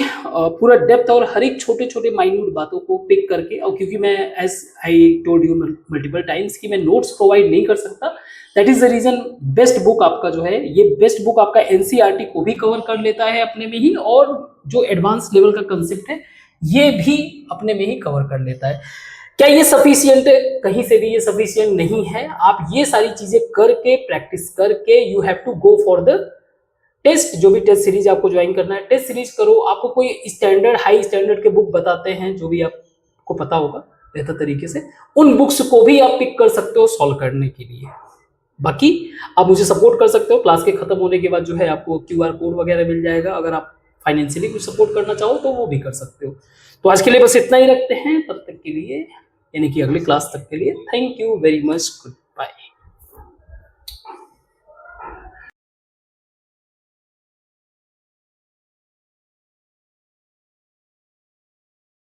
पूरा डेप्थ और हर एक छोटे छोटे माइन्यूट बातों को पिक करके, और क्योंकि मैं as I told you multiple times कि मैं नोट्स प्रोवाइड नहीं कर सकता, that is the reason best book आपका जो है, ये बेस्ट बुक आपका एनसीईआरटी को भी कवर कर लेता है अपने में ही, और जो एडवांस लेवल का कंसेप्ट है ये भी अपने में ही कवर कर लेता है। क्या ये सफिशियंट है? कहीं से भी ये सफिशियंट नहीं है। आप ये सारी चीजें करके, प्रैक्टिस करके, you have to go for the test. जो भी टेस्ट सीरीज आपको ज्वाइन करना है, टेस्ट सीरीज करो। आपको कोई स्टैंडर्ड, हाई स्टैंडर्ड के बुक बताते हैं जो भी आपको पता होगा बेहतर तरीके से, उन बुक्स को भी आप पिक कर सकते हो सॉल्व करने के लिए। बाकी आप मुझे सपोर्ट कर सकते हो, क्लास के खत्म होने के बाद जो है आपको क्यूआर कोड वगैरह मिल जाएगा। अगर आप फाइनेंशियली कुछ सपोर्ट करना चाहो तो वो भी कर सकते हो। तो आज के लिए बस इतना ही रखते हैं, तब तक के लिए यानी कि अगली क्लास तक के लिए thank you very much, good bye.